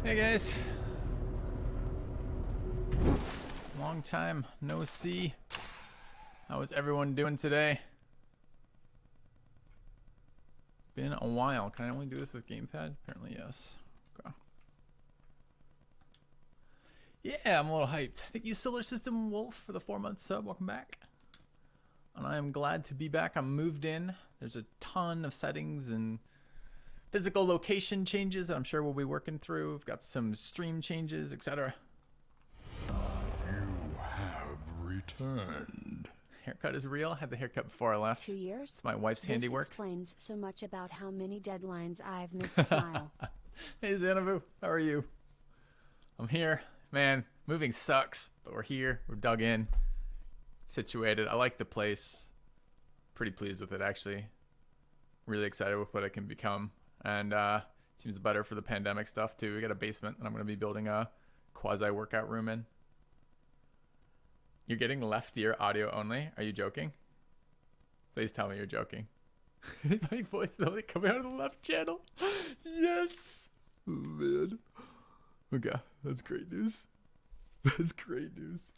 Hey guys, long time no see. How is everyone doing today? Been a while. Can I only do this with gamepad? Apparently yes. Okay. Yeah, I'm a little hyped. Thank you, Solar System Wolf, for the 4-month sub. Welcome back. And I am glad to be back. I'm moved in. There's a ton of settings and physical location changes that I'm sure we'll be working through. We've got some stream changes, etc. You have returned. Haircut is real. I had the haircut before I left. 2 years? It's my wife's handiwork. This explains so much about how many deadlines I've missed. Smile. Hey Xanavu, how are you? I'm here. Man, moving sucks, but we're here. We're dug in, situated. I like the place. Pretty pleased with it, actually. Really excited with what it can become. And it seems better for the pandemic stuff, too. We got a basement that I'm going to be building a quasi-workout room in. You're getting left ear audio only? Are you joking? Please tell me you're joking. My voice is only coming out of the left channel. Yes! Oh, man. Okay, that's great news. That's great news.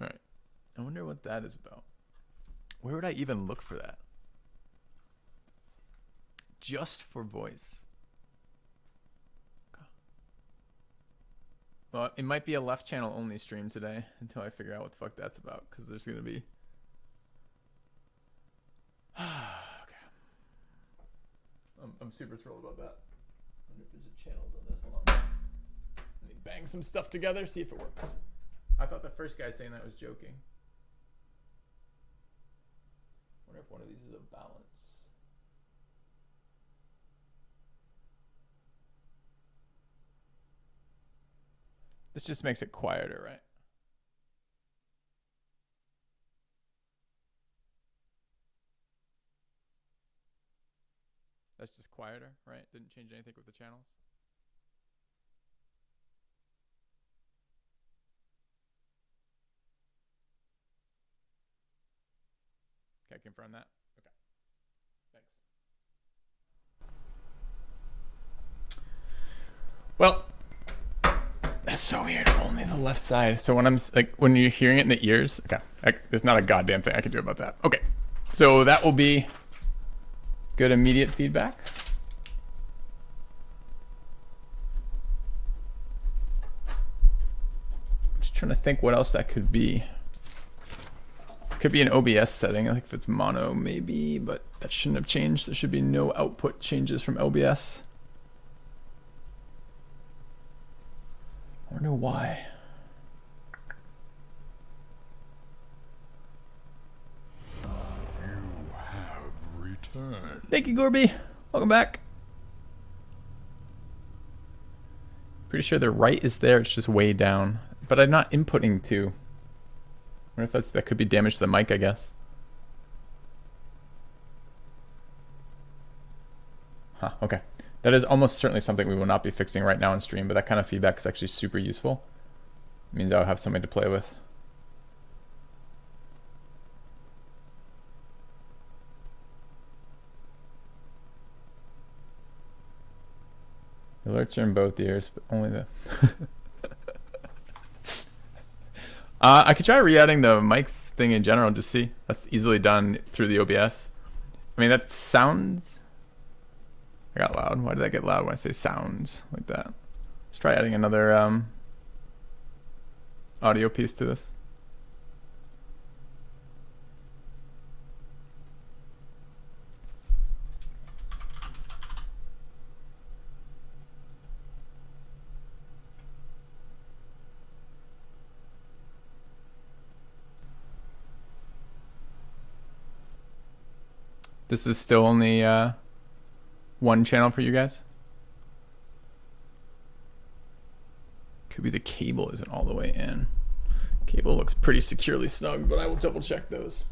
All right. I wonder what that is about. Where would I even look for that? Just for voice. Okay. Well, it might be a left channel only stream today until I figure out what the fuck that's about, because there's going to be... Okay. I'm super thrilled about that. I wonder if there's a channels on this. Hold on. Let me bang some stuff together, see if it works. I thought the first guy saying that was joking. I wonder if one of these is a balance. This just makes it quieter, right? That's just quieter, right? Didn't change anything with the channels. Can I confirm that? Okay. Thanks. Well, that's so weird. Only the left side. So when I'm like, when you're hearing it in the ears, okay, there's not a goddamn thing I can do about that. Okay, so that will be good immediate feedback. I'm just trying to think what else that could be. Could be an OBS setting. I think if it's mono, maybe, but that shouldn't have changed. There should be no output changes from OBS. I wonder why. You have returned. Thank you, Gorby. Welcome back. Pretty sure the right is there. It's just way down. But I'm not inputting to. I wonder if that could be damage to the mic, I guess. Huh, okay. That is almost certainly something we will not be fixing right now in stream, but that kind of feedback is actually super useful. It means I'll have something to play with. The alerts are in both ears, but only the... I could try re-adding the mics thing in general, just see. That's easily done through the OBS. I mean, that sounds... I got loud. Why did I get loud when I say sounds like that? Let's try adding another audio piece to this. This is still only one channel for you guys. Could be the cable isn't all the way in. Cable looks pretty securely snug, but I will double check those.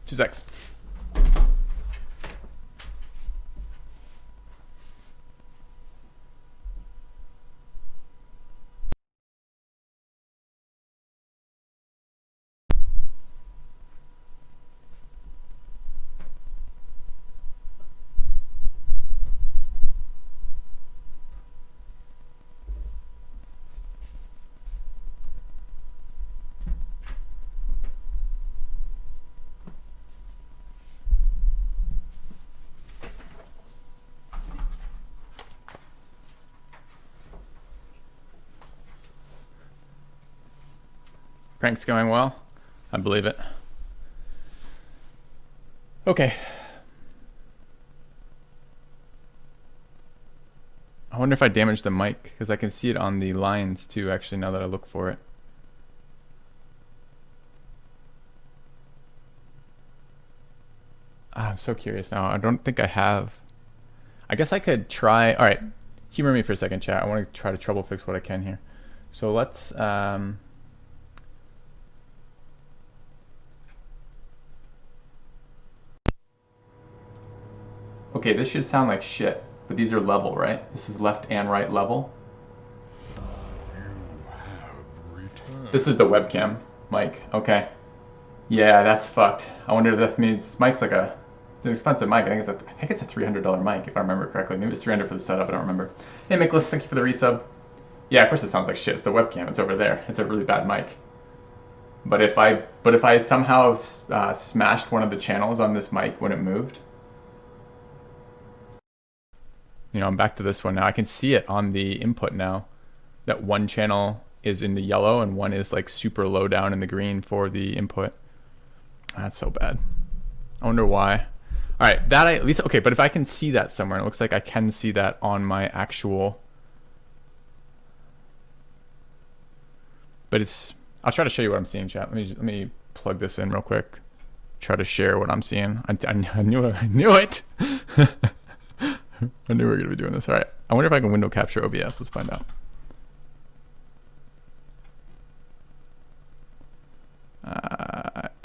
Two secs. Prank's going well. I believe it. Okay. I wonder if I damaged the mic, because I can see it on the lines too, actually, now that I look for it. I'm so curious now. I don't think I have. I guess I could try. All right. Humor me for a second, chat. I want to try to trouble fix what I can here. So let's... Okay, this should sound like shit, but these are level, right? This is left and right level. You have returned. This is the webcam mic. Okay. Yeah, that's fucked. I wonder if that means this mic's like a... It's an expensive mic. I think it's a $300 mic, if I remember correctly. Maybe it's $300 for the setup. I don't remember. Hey, Nicholas, thank you for the resub. Yeah, of course it sounds like shit. It's the webcam. It's over there. It's a really bad mic. But if I somehow smashed one of the channels on this mic when it moved, you know, I'm back to this one now. I can see it on the input now that one channel is in the yellow and one is like super low down in the green for the input. That's so bad. I wonder why. All right, that at least, okay, but if I can see that somewhere, it looks like I can see that on my actual, but it's, I'll try to show you what I'm seeing, chat. Let me plug this in real quick. Try to share what I'm seeing. I knew it. I knew we were gonna be doing this. All right, I wonder if I can window capture OBS. Let's find out.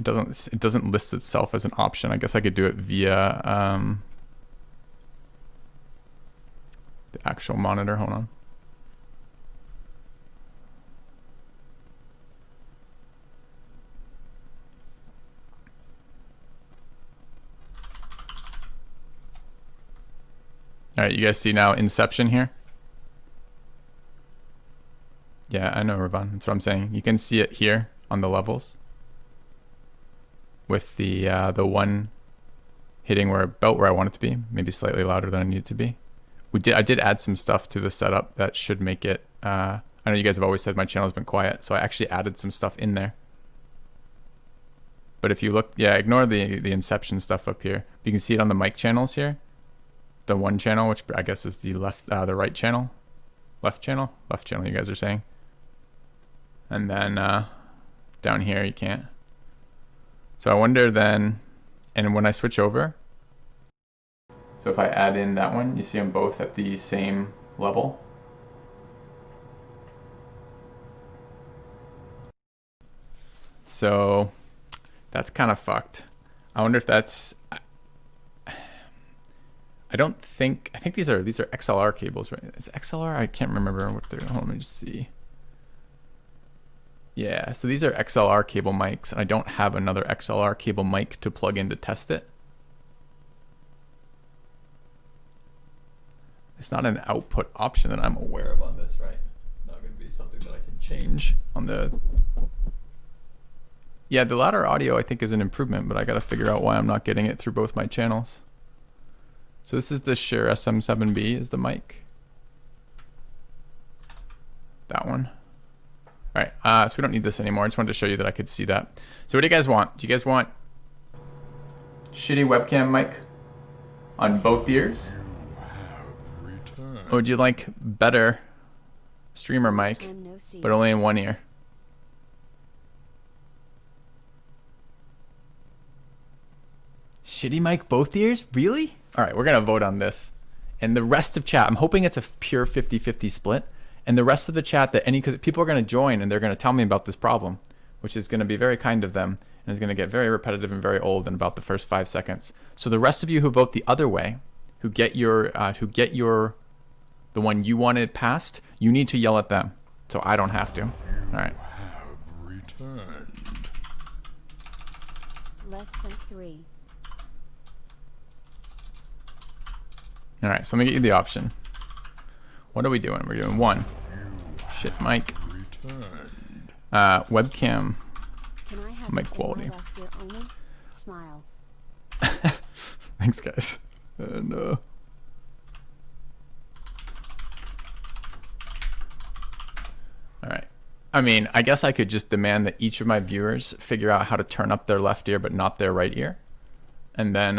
It doesn't list itself as an option. I guess I could do it via the actual monitor. Hold on. All right, you guys see now Inception here? Yeah, I know, Ravon. That's what I'm saying. You can see it here on the levels with the one hitting about where I want it to be, maybe slightly louder than I need it to be. I did add some stuff to the setup that should make it. I know you guys have always said my channel has been quiet, so I actually added some stuff in there. But if you look, yeah, ignore the Inception stuff up here. You can see it on the mic channels here. The one channel, which I guess is the the right channel, left channel, you guys are saying. And then down here you can't. So I wonder then, and when I switch over, so if I add in that one, you see them both at the same level. So that's kind of fucked. I wonder if that's, I think these are XLR cables, right? Is it XLR? I can't remember what they're, hold on, let me just see. Yeah, so these are XLR cable mics, and I don't have another XLR cable mic to plug in to test it. It's not an output option that I'm aware of on this, right? It's not going to be something that I can change on the... Yeah, the louder audio I think is an improvement, but I got to figure out why I'm not getting it through both my channels. So this is the Shure SM7B is the mic. That one. All right, so we don't need this anymore. I just wanted to show you that I could see that. So what do you guys want? Do you guys want shitty webcam mic on both ears? Or would you like better streamer mic, but only in one ear? Shitty mic both ears? Really? All right, we're going to vote on this. And the rest of chat, I'm hoping it's a pure 50-50 split. And the rest of the chat, because people are going to join and they're going to tell me about this problem, which is going to be very kind of them and is going to get very repetitive and very old in about the first 5 seconds. So the rest of you who vote the other way, who get the one you wanted passed, you need to yell at them. So I don't have to. All right. Have returned. Less than 3. All right, so let me get you the option. What are we doing? We're doing one. Shit mic. Webcam. Can I have Mic quality. left ear only? Smile. Thanks, guys. And all right. I mean, I guess I could just demand that each of my viewers figure out how to turn up their left ear but not their right ear. And then,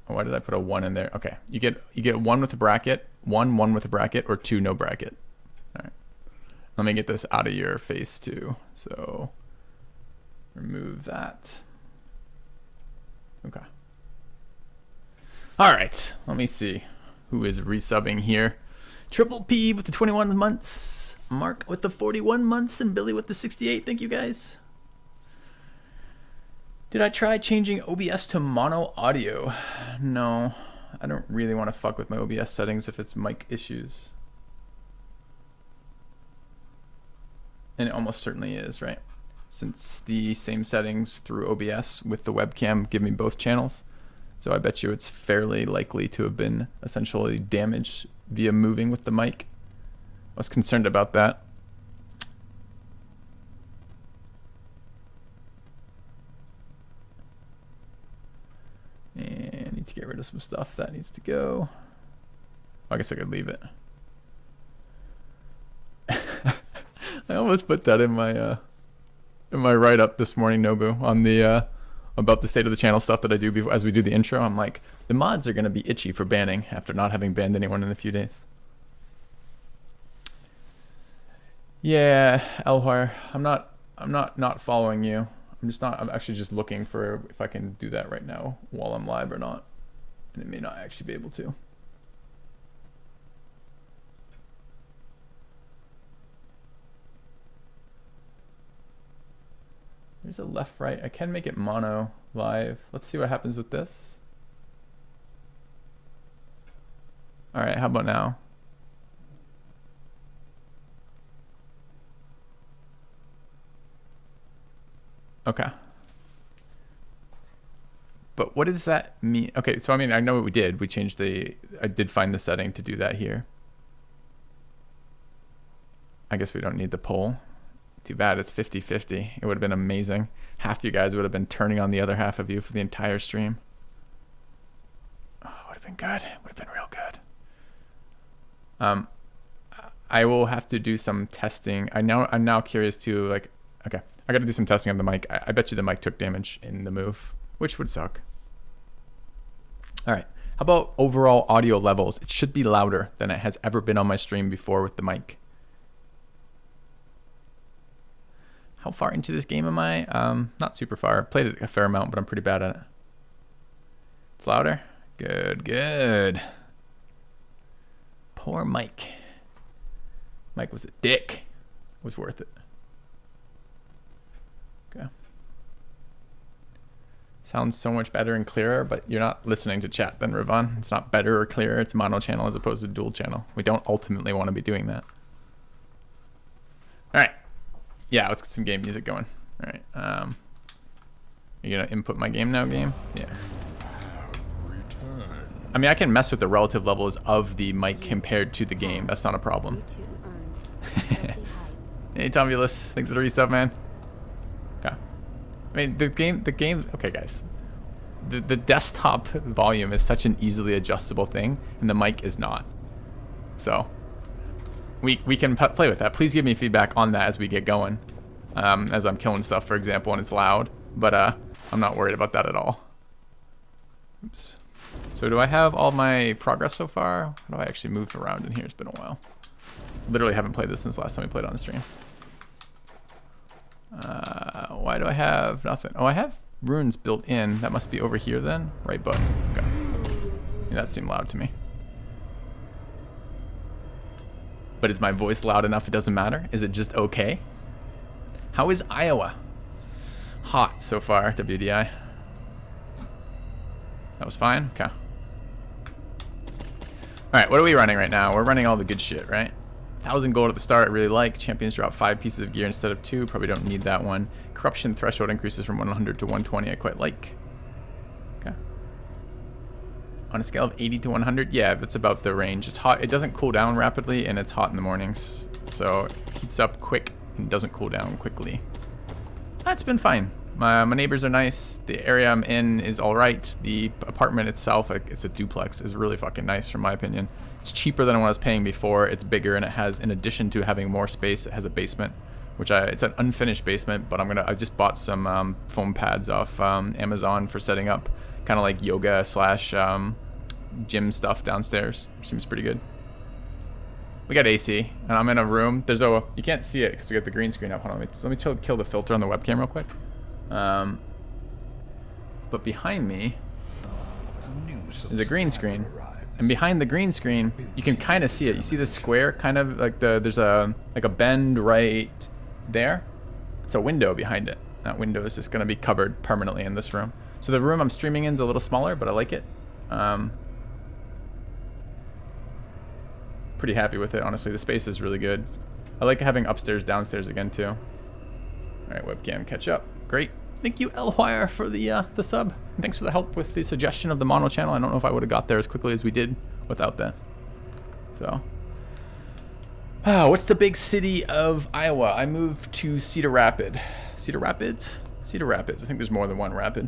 why did I put a 1 in there? Okay, you get 1 with a bracket, 1 with a bracket, or 2 no bracket. All right. Let me get this out of your face too. So remove that. Okay. All right, let me see who is resubbing here. Triple P with the 21 months, Mark with the 41 months, and Billy with the 68. Thank you guys. Did I try changing OBS to mono audio? No, I don't really want to fuck with my OBS settings if it's mic issues. And it almost certainly is, right? Since the same settings through OBS with the webcam give me both channels. So I bet you it's fairly likely to have been essentially damaged via moving with the mic. I was concerned about that. And I need to get rid of some stuff that needs to go. I guess I could leave it. I almost put that in my write-up this morning, Nobu, on the about the state of the channel stuff that I do as we do the intro. I'm like, the mods are gonna be itchy for banning after not having banned anyone in a few days. Yeah, Elhar, I'm not following you. I'm actually just looking for if I can do that right now while I'm live or not. And it may not actually be able to. There's a left, right. I can make it mono live. Let's see what happens with this. All right, how about now? Okay. But what does that mean? Okay, so I mean, I know what we did. We changed I did find the setting to do that here. I guess we don't need the poll. Too bad it's 50-50. It would have been amazing. Half you guys would have been turning on the other half of you for the entire stream. Oh, it would have been good. It would have been real good. I will have to do some testing. I'm now curious to, like, okay, I got to do some testing on the mic. I bet you the mic took damage in the move, which would suck. All right. How about overall audio levels? It should be louder than it has ever been on my stream before with the mic. How far into this game am I? Not super far. Played it a fair amount, but I'm pretty bad at it. It's louder? Good, good. Poor Mike. Mike was a dick. It was worth it. Okay. Sounds so much better and clearer, but you're not listening to chat then, Ravon. It's not better or clearer. It's mono channel as opposed to dual channel. We don't ultimately want to be doing that. All right. Yeah, let's get some game music going. All right. You gonna input my game now, game? Yeah. I mean, I can mess with the relative levels of the mic compared to the game. That's not a problem. Hey, Tomulus. Thanks for the resub, man. Okay. I mean, the game. Okay, guys. The desktop volume is such an easily adjustable thing, and the mic is not. So we can play with that. Please give me feedback on that as we get going. As I'm killing stuff, for example, and it's loud. But I'm not worried about that at all. Oops. So do I have all my progress so far? How do I actually move around in here? It's been a while. Literally haven't played this since last time we played on the stream. Why do I have nothing? Oh, I have runes built in. That must be over here then. Right button. Okay. Yeah, that seemed loud to me. But is my voice loud enough it doesn't matter? Is it just okay? How is Iowa? Hot so far, WDI. That was fine? Okay. Alright, what are we running right now? We're running all the good shit, right? 1,000 gold at the start, I really like. Champions drop 5 pieces of gear instead of 2. Probably don't need that one. Corruption threshold increases from 100 to 120. I quite like. Okay. On a scale of 80 to 100, yeah, that's about the range. It's hot. It doesn't cool down rapidly, and it's hot in the mornings. So it heats up quick and doesn't cool down quickly. That's been fine. My neighbors are nice. The area I'm in is all right. The apartment itself, it's a duplex, is really fucking nice from my opinion. It's cheaper than what I was paying before. It's bigger, and it has, in addition to having more space, it has a basement, which it's an unfinished basement, but I just bought some foam pads off Amazon for setting up kind of like yoga slash gym stuff downstairs. Seems pretty good. We got AC, and I'm in a room. There's you can't see it because we got the green screen up. Hold on, let me kill the filter on the webcam real quick. But behind me is a green screen, and behind the green screen, you can kind of see it. You see the square, kind of like there's a bend right there. It's a window behind it. That window is just going to be covered permanently in this room. So the room I'm streaming in is a little smaller, but I like it. Pretty happy with it, honestly. The space is really good. I like having upstairs, downstairs again too. All right, webcam, catch up. Great. Thank you, Elwire, for the sub. And thanks for the help with the suggestion of the mono channel. I don't know if I would have got there as quickly as we did without that. So, what's the big city of Iowa? I moved to Cedar Rapids. Cedar Rapids? Cedar Rapids. I think there's more than one rapid.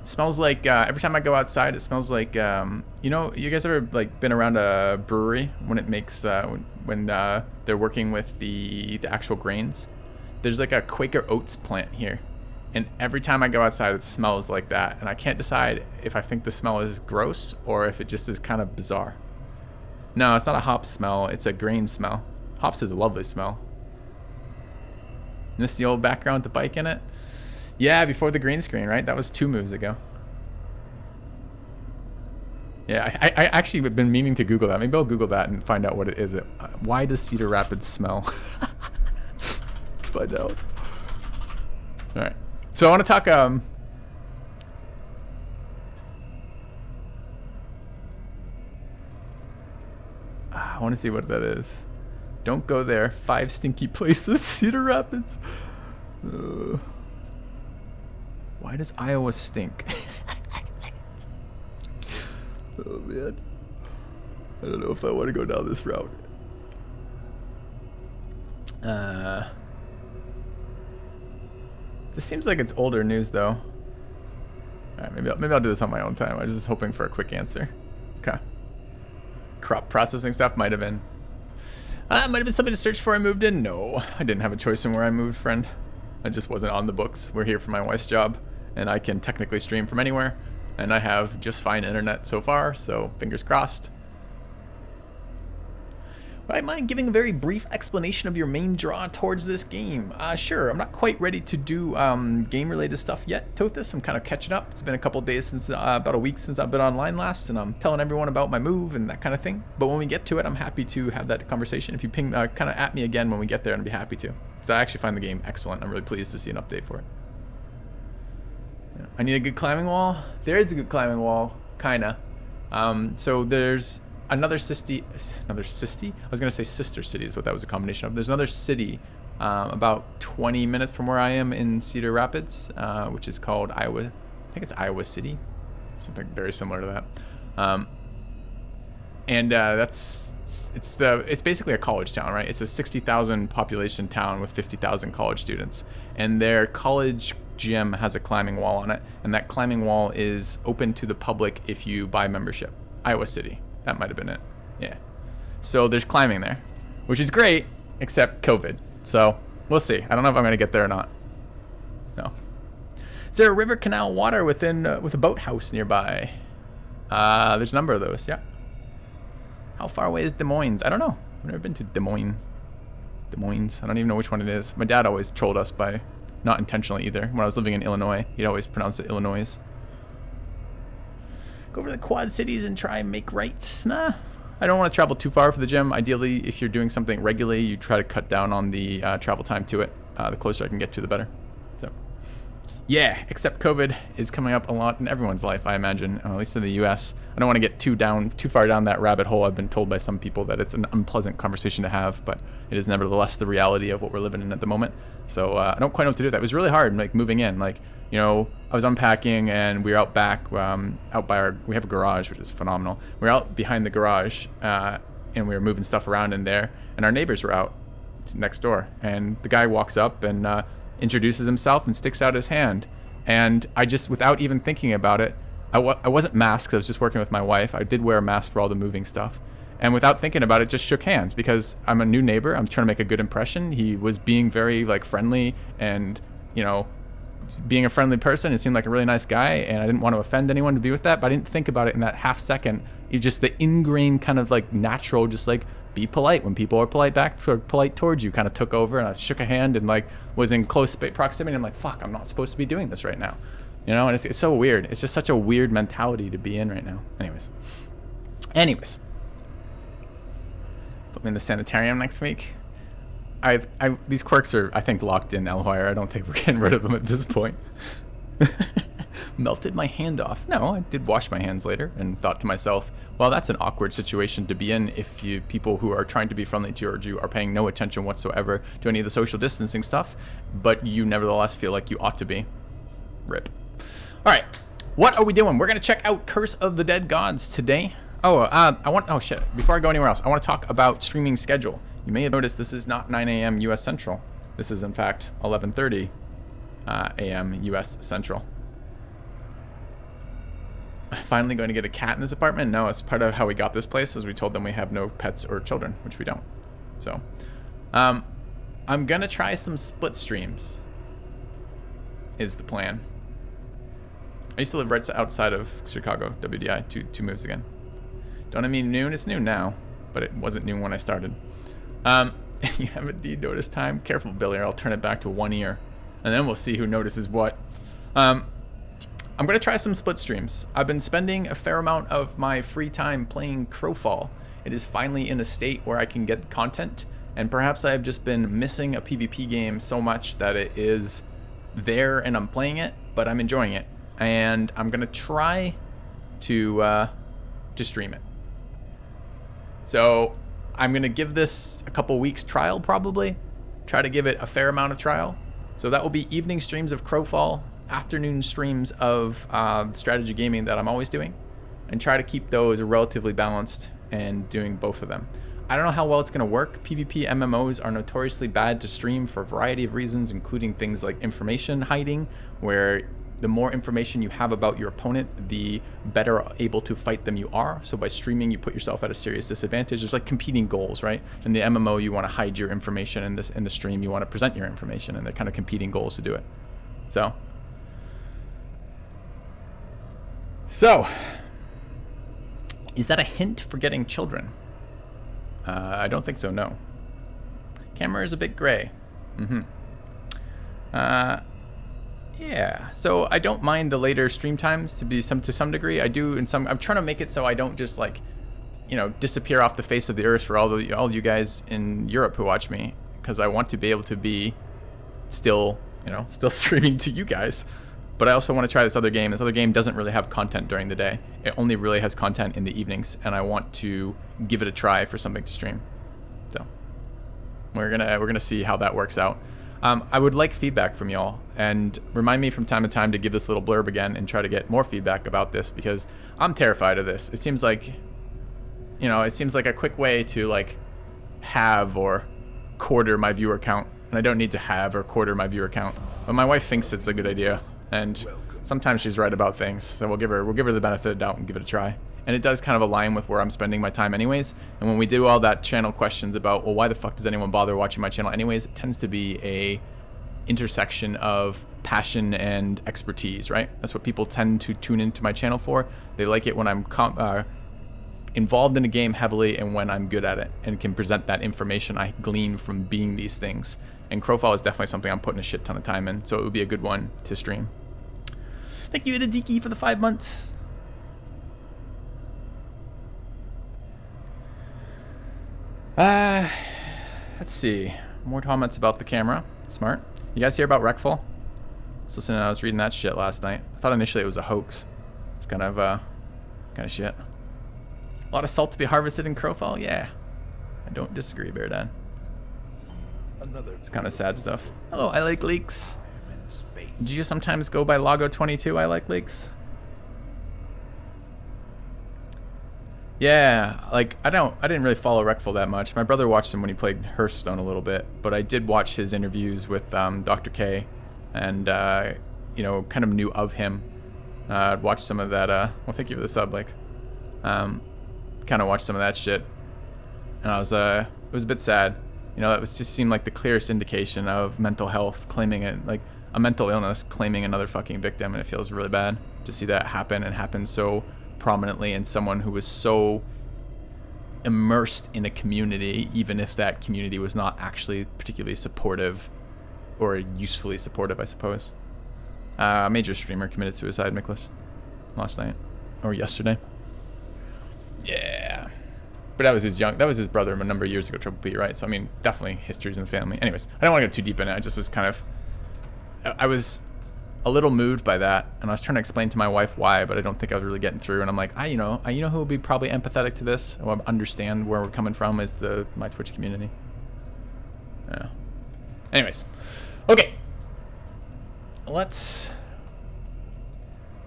It smells like every time I go outside, it smells like you know, you guys ever like been around a brewery when it makes when they're working with the actual grains? There's like a Quaker Oats plant here, and every time I go outside, it smells like that, and I can't decide if I think the smell is gross or if it just is kind of bizarre. No, it's not a hop smell; it's a grain smell. Hops is a lovely smell. And this is the old background with the bike in it. Yeah, before the green screen, right? That was 2 moves ago. Yeah, I actually have been meaning to Google that. Maybe I'll Google that and find out what it is. Why does Cedar Rapids smell? Let's find out. All right. So I want to talk. I want to see what that is. Don't go there. 5 stinky places. Cedar Rapids. Why does Iowa stink? Oh man, I don't know if I want to go down this route. This seems like it's older news though. All right, maybe I'll do this on my own time. I was just hoping for a quick answer. Okay. Crop processing stuff might have been. Might have been something to search for. I moved in. No, I didn't have a choice in where I moved, friend. I just wasn't on the books. We're here for my wife's job, and I can technically stream from anywhere, and I have just fine internet so far, so fingers crossed. Would I mind giving a very brief explanation of your main draw towards this game? Sure. I'm not quite ready to do game-related stuff yet, Tothis. I'm kind of catching up. It's been a couple days since, about a week since I've been online last, and I'm telling everyone about my move and that kind of thing. But when we get to it, I'm happy to have that conversation. If you ping kind of at me again when we get there, I'd be happy to. Because I actually find the game excellent. I'm really pleased to see an update for it. Yeah. I need a good climbing wall. There is a good climbing wall, kinda. So there's another city. I was gonna say sister cities, but that was a combination of. There's another city about 20 minutes from where I am in Cedar Rapids, which is called Iowa. I think it's Iowa City, something very similar to that. It's basically a college town, right? It's a 60,000 population town with 50,000 college students, and their college gym has a climbing wall on it, and that climbing wall is open to the public if you buy membership. Iowa City, that might have been it. Yeah. So there's climbing there, which is great, except COVID. So we'll see. I don't know if I'm gonna get there or not. No. Is there a river, canal, water within with a boathouse nearby? There's a number of those. Yeah. How far away is Des Moines? I don't know. I've never been to Des Moines. I don't even know which one it is. My dad always trolled us by, not intentionally either. When I was living in Illinois, he'd always pronounce it Illinois. Go over to the Quad Cities and try and make rights. Nah. I don't want to travel too far for the gym. Ideally, if you're doing something regularly, you try to cut down on the travel time to it. The closer I can get to, the better. So, yeah, except COVID is coming up a lot in everyone's life, I imagine, at least in the U.S. I don't want to get too far down that rabbit hole. I've been told by some people that it's an unpleasant conversation to have, but it is nevertheless the reality of what we're living in at the moment. So I don't quite know what to do with that. It was really hard, like moving in. Like, you know, I was unpacking and we were out back, out by we have a garage, which is phenomenal. We were out behind the garage and we were moving stuff around in there, and our neighbors were out next door. And the guy walks up and introduces himself and sticks out his hand. And I just, without even thinking about it, I wasn't masked. I was just working with my wife. I did wear a mask for all the moving stuff. and without thinking about it, just shook hands because I'm a new neighbor. I'm trying to make a good impression. He was being very like friendly and, you know, being a friendly person. He seemed like a really nice guy, and I didn't want to offend anyone to be with that, but I didn't think about it in that half second. It just the ingrained kind of like natural, just like be polite when people are polite back, or polite towards you, kind of took over, and I shook a hand and like was in close proximity. I'm like, fuck, I'm not supposed to be doing this right now, you know. And it's so weird. It's just such a weird mentality to be in right now. Anyways, put me in the sanitarium next week. These quirks are, I think, locked in Elwire. I don't think we're getting rid of them at this point. Melted my hand off. No, I did wash my hands later and thought to myself, well, that's an awkward situation to be in if people who are trying to be friendly towards you are paying no attention whatsoever to any of the social distancing stuff, but you nevertheless feel like you ought to be. Rip. All right, what are we doing? We're going to check out Curse of the Dead Gods today. Oh shit. Before I go anywhere else, I want to talk about streaming schedule. You may have noticed this is not 9 a.m. U.S. Central. This is, in fact, 11:30 a.m. U.S. Central. Finally going to get a cat in this apartment? No, it's part of how we got this place, as we told them we have no pets or children, which we don't. So, I'm going to try some split streams, is the plan. I used to live right outside of Chicago, WDI, two moves again. Don't I mean noon? It's noon now, but it wasn't noon when I started. You have indeed noticed time. Careful, Billy, or I'll turn it back to one ear, and then we'll see who notices what. I'm going to try some split streams. I've been spending a fair amount of my free time playing Crowfall. It is finally in a state where I can get content, and perhaps I have just been missing a PvP game so much that it is there and I'm playing it, but I'm enjoying it. And I'm going to try to stream it. So I'm going to give this a couple weeks trial, probably. Try to give it a fair amount of trial. So that will be evening streams of Crowfall, afternoon streams of strategy gaming that I'm always doing, and try to keep those relatively balanced and doing both of them. I don't know how well it's going to work. PvP MMOs are notoriously bad to stream for a variety of reasons, including things like information hiding, where the more information you have about your opponent, the better able to fight them you are. So by streaming, you put yourself at a serious disadvantage. There's like competing goals, right? In the MMO, you want to hide your information. In the stream, you want to present your information, and they're kind of competing goals to do it. So, is that a hint for getting children? I don't think so, no. Camera is a bit gray. Yeah, so I don't mind the later stream times to some degree. I do in some. I'm trying to make it so I don't just like, you know, disappear off the face of the earth for all you guys in Europe who watch me, because I want to be able to be still streaming to you guys. But I also want to try this other game. This other game doesn't really have content during the day. It only really has content in the evenings, and I want to give it a try for something to stream. So we're gonna see how that works out. I would like feedback from y'all, and remind me from time to time to give this little blurb again and try to get more feedback about this, because I'm terrified of this. It seems like a quick way to like have or quarter my viewer count, and I don't need to have or quarter my viewer count. But my wife thinks it's a good idea, and sometimes she's right about things. So we'll give her the benefit of the doubt and give it a try. And it does kind of align with where I'm spending my time anyways. And when we do all that channel questions about, well, why the fuck does anyone bother watching my channel anyways, it tends to be a intersection of passion and expertise, right? That's what people tend to tune into my channel for. They like it when I'm involved in a game heavily and when I'm good at it and can present that information I glean from being these things. And Crowfall is definitely something I'm putting a shit ton of time in, so it would be a good one to stream. Thank you, Itadiki, for the 5 months. Let's see. More comments about the camera. Smart. You guys hear about Wreckfall? I was reading that shit last night. I thought initially it was a hoax. It's kind of shit. A lot of salt to be harvested in Crowfall? Yeah. I don't disagree, Bear Dad. It's kind of sad stuff. Hello, I like leaks. Do you sometimes go by Lago22? I like leaks. Yeah, like I didn't really follow Wreckfall that much. My brother watched him when he played Hearthstone a little bit, but I did watch his interviews with Dr. K, and kind of knew of him. Watched some of that. Well, thank you for the sub. Kind of watched some of that shit. and I was it was a bit sad. You know, that was just seemed like the clearest indication of mental health claiming it, like a mental illness claiming another fucking victim, and it feels really bad to see that happen and happen so prominently in someone who was so immersed in a community, even if that community was not actually particularly supportive or usefully supportive, I suppose. A major streamer committed suicide, Miklas, last night or yesterday. Yeah, but that was his brother a number of years ago, Triple P, right? So I mean, definitely histories in the family. Anyways, I don't want to get too deep in it. I just was kind of, I was a little moved by that, and I was trying to explain to my wife why, but I don't think I was really getting through. And I'm like, you know who would be probably empathetic to this, or understand where we're coming from, is my Twitch community. Yeah. Anyways, okay, let's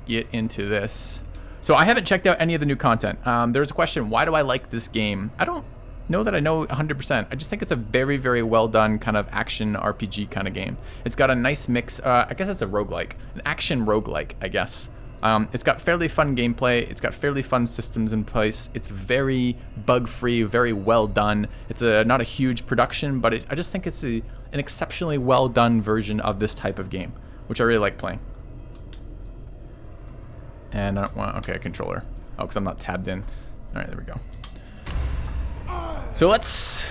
get into this. So I haven't checked out any of the new content. There's a question, why do I like this game? I don't know that I know 100%. I just think it's a very, very well done kind of action RPG kind of game. It's got a nice mix. I guess it's a roguelike, an action roguelike, I guess. It's got fairly fun gameplay. It's got fairly fun systems in place. It's very bug-free, very well done. It's not a huge production, but I just think it's an exceptionally well done version of this type of game, which I really like playing. And I don't want, okay, a controller. Oh, because I'm not tabbed in. All right, there we go. So let's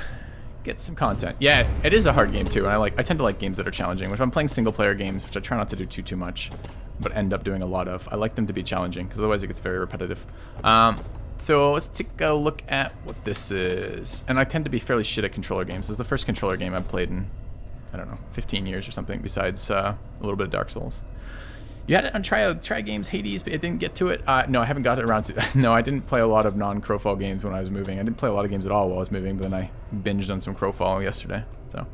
get some content. Yeah, it is a hard game too, and I tend to like games that are challenging. Which I'm playing single player games, which I try not to do too much, but end up doing a lot of. I like them to be challenging because otherwise it gets very repetitive. So let's take a look at what this is. And I tend to be fairly shit at controller games. This is the first controller game I've played in, I don't know, 15 years or something. Besides a little bit of Dark Souls. You had it on try games, Hades, but it didn't get to it. No, I haven't got it around to. No, I didn't play a lot of non-Crowfall games when I was moving. I didn't play a lot of games at all while I was moving, but then I binged on some Crowfall yesterday. So,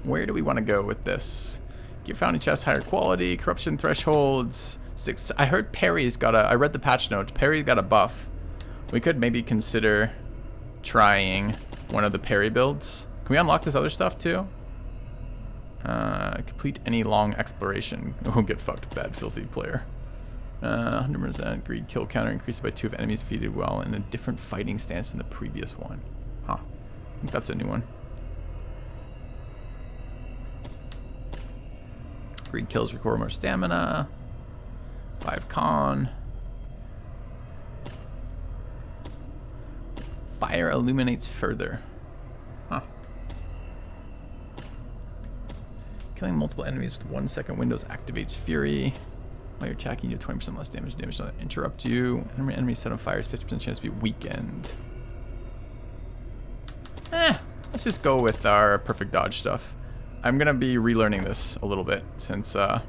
where do we want to go with this? Get found in chest, higher quality, corruption thresholds. 6. I heard Parry's got I read the patch notes. Parry got a buff. We could maybe consider trying one of the Parry builds. Can we unlock this other stuff too? Complete any long exploration. Oh, get fucked, bad filthy player. 100% greed kill counter increased by 2 if enemies defeated while in a different fighting stance than the previous one. Huh. I think that's a new one. Greed kills require more stamina. 5 con. Fire illuminates further. Huh. Killing multiple enemies with 1 second windows activates Fury. While you're attacking, you do 20% less damage. Damage doesn't interrupt you. Enemy set on fire is 50% chance to be weakened. Let's just go with our perfect dodge stuff. I'm gonna be relearning this a little bit since okay.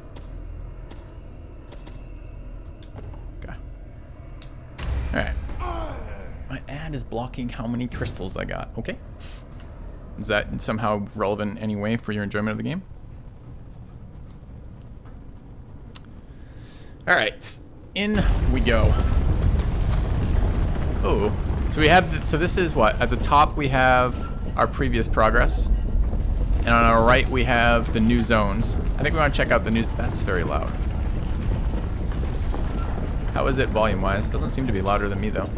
Alright. My ad is blocking how many crystals I got. Okay. Is that somehow relevant in any way for your enjoyment of the game? Alright, in we go. Oh, so we have, so this is what? At the top we have our previous progress. And on our right we have the new zones. I think we want to check out the new, that's very loud. How is it volume-wise? Doesn't seem to be louder than me though.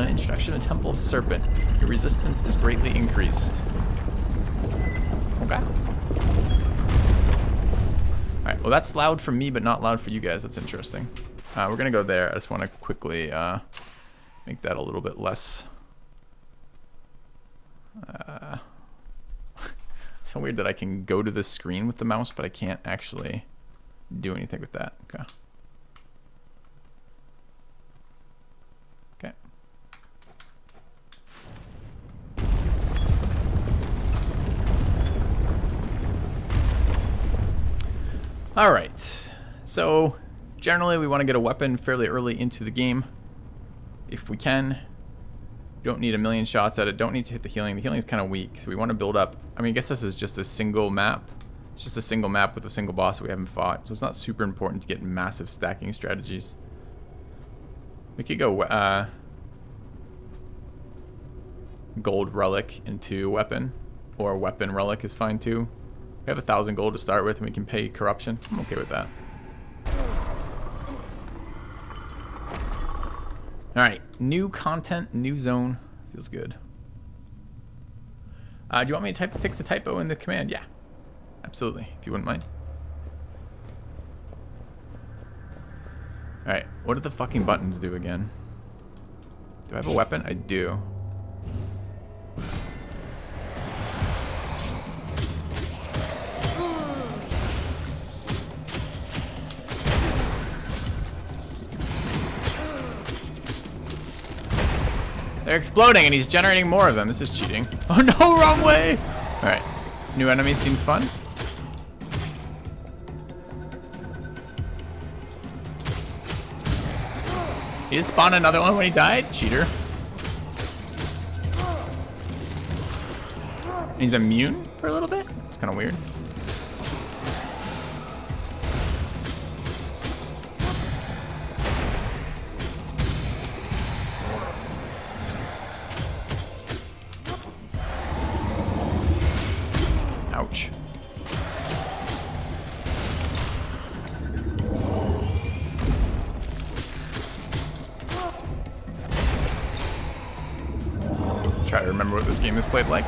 Introduction to Temple of Serpent. Your resistance is greatly increased. Okay. Alright, well that's loud for me, but not loud for you guys. That's interesting. We're gonna go there. I just want to quickly make that a little bit less. It's so weird that I can go to the screen with the mouse, but I can't actually do anything with that. Okay. Okay. All right, so generally we want to get a weapon fairly early into the game if we can. Don't need a million shots at it, don't need to hit the healing. The healing is kind of weak, so we want to build up. I mean, I guess this is just a single map. It's just a single map with a single boss that we haven't fought, so it's not super important to get massive stacking strategies. We could go gold relic into weapon, or weapon relic is fine too. We have 1,000 gold to start with, and we can pay corruption. I'm okay with that. All right, new content, new zone. Feels good. Do you want me to fix a typo in the command? Yeah, absolutely, if you wouldn't mind. All right, what do the fucking buttons do again? Do I have a weapon? I do. They're exploding and he's generating more of them. This is cheating. Oh no, wrong way! Alright. New enemy seems fun. He just spawned another one when he died? Cheater. And he's immune for a little bit? It's kind of weird. Ouch. Try to remember what this game is played like.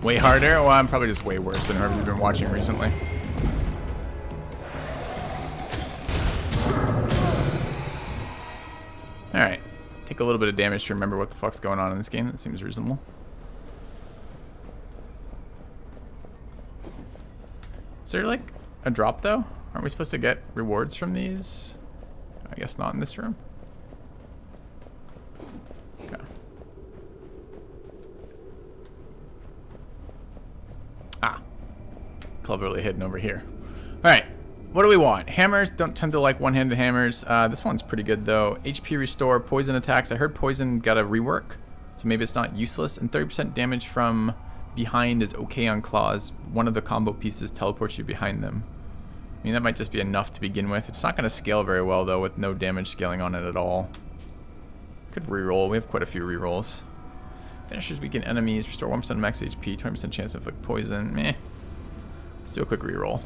Way harder? Well, I'm probably just way worse than whoever you've been watching recently. Alright. Take a little bit of damage to remember what the fuck's going on in this game. That seems reasonable. Is there like a drop though? Aren't we supposed to get rewards from these? I guess not in this room. Okay. Ah. Cleverly hidden over here. Alright. What do we want? Hammers. Don't tend to like one-handed hammers. This one's pretty good though. HP restore, poison attacks. I heard poison got a rework, so maybe it's not useless. And 30% damage from behind is okay on claws. One of the combo pieces teleports you behind them. I mean, that might just be enough to begin with. It's not going to scale very well though, with no damage scaling on it at all. Could reroll. We have quite a few rerolls. Finishers weaken enemies. Restore 1% max HP. 20% chance to inflict poison. Meh. Let's do a quick reroll.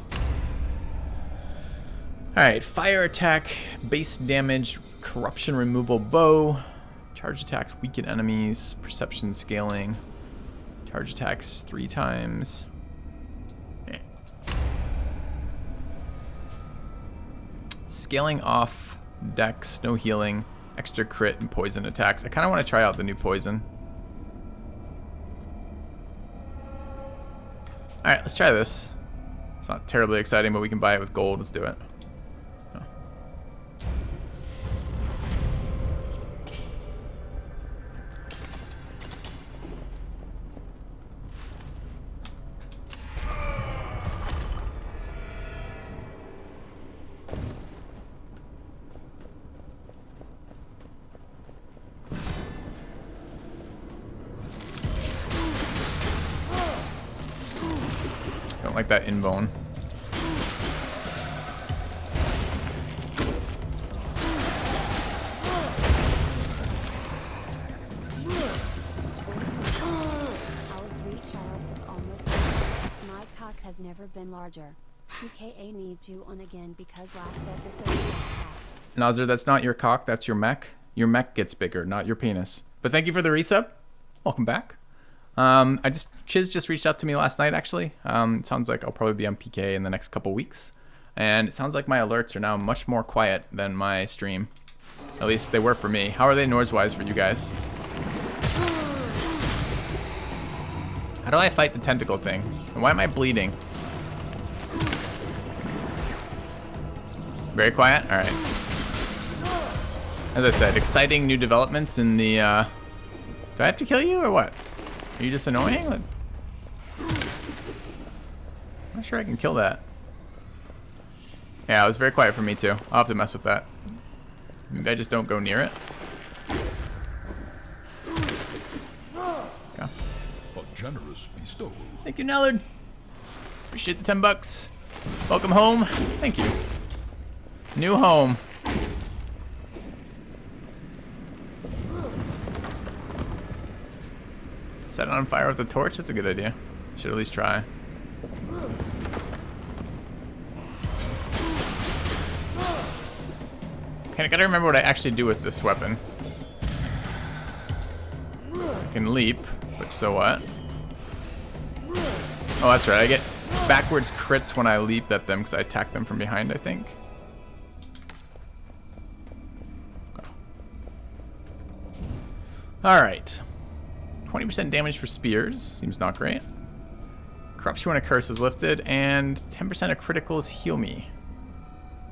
Alright, fire attack, base damage, corruption removal bow, charge attacks, weaken enemies, perception scaling, charge attacks 3 times. Yeah. Scaling off, dex, no healing, extra crit, and poison attacks. I kind of want to try out the new poison. Alright, let's try this. It's not terribly exciting, but we can buy it with gold. Let's do it. Don't like that invone. Has never been larger. UKA needs you on again because last episode was passed. Nazir, that's not your cock, that's your mech. Your mech gets bigger, not your penis. But thank you for the resub. Welcome back. Chiz just reached out to me last night, actually. It sounds like I'll probably be on PK in the next couple weeks. And it sounds like my alerts are now much more quiet than my stream. At least they were for me. How are they noise-wise for you guys? How do I fight the tentacle thing? And why am I bleeding? Very quiet? Alright. As I said, exciting new developments in the... Do I have to kill you or what? Are you just annoying? I'm not sure I can kill that. Yeah, it was very quiet for me too. I'll have to mess with that. Maybe I just don't go near it. Okay. A generous bestowal. Thank you, Nellard. Appreciate the 10 bucks. Welcome home. Thank you. New home. Set it on fire with a torch? That's a good idea. Should at least try. Okay, I gotta remember what I actually do with this weapon. I can leap, but so what? Oh, that's right. I get backwards crits when I leap at them because I attack them from behind, I think. Alright. 20% damage for spears. Seems not great. Corruption when a curse is lifted, and 10% of criticals heal me.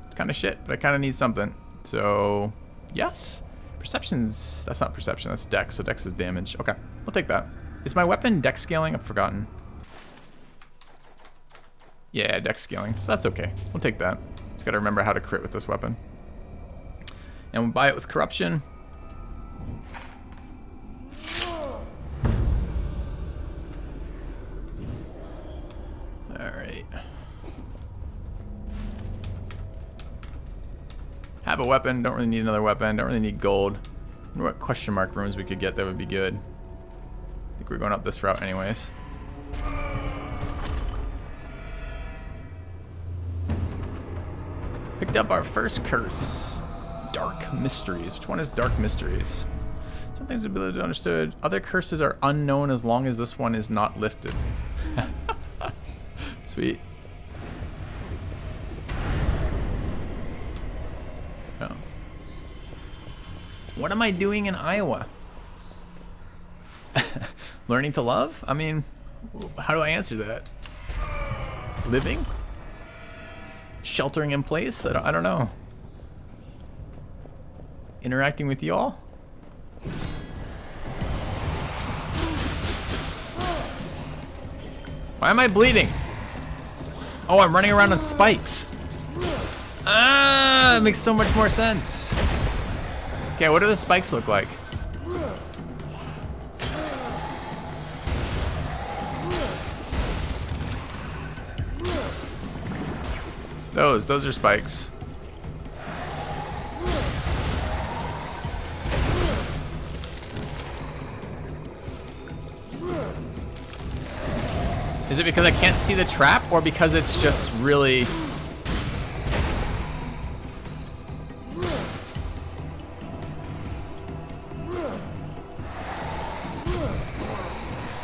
It's kind of shit, but I kind of need something. So, yes. Perception's... That's not perception, that's dex, so dex is damage. Okay, I'll take that. Is my weapon dex scaling? I've forgotten. Yeah, dex scaling, so that's okay. We'll take that. Just gotta remember how to crit with this weapon. And we'll buy it with corruption. Alright. Have a weapon, don't really need another weapon, don't really need gold. I wonder what question mark rooms we could get that would be good. I think we're going up this route anyways. Picked up our first curse. Dark Mysteries. Which one is Dark Mysteries? Some things will be understood. Other curses are unknown as long as this one is not lifted. Sweet. Oh. What am I doing in Iowa? Learning to love? I mean, how do I answer that? Living? Sheltering in place? I don't know. Interacting with y'all? Why am I bleeding? Oh, I'm running around on spikes. Ah, it makes so much more sense. Okay, what do the spikes look like? Those are spikes. Is it because I can't see the trap, or because it's just really...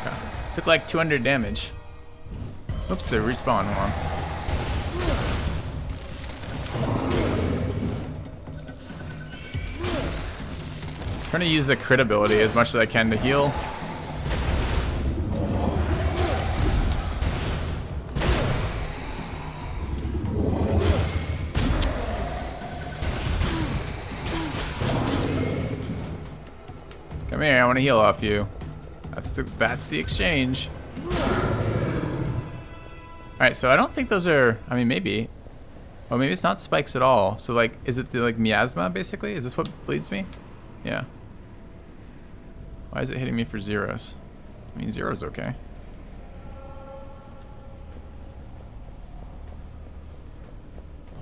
Okay. Took like 200 damage. Oops, they respawn. Hold on. Trying to use the crit ability as much as I can to heal. Come here, I want to heal off you. That's the exchange. Alright, so I don't think those are, I mean, maybe. Well, maybe it's not spikes at all. So like, is it the like miasma basically? Is this what bleeds me? Yeah. Why is it hitting me for zeros? I mean, zero's okay.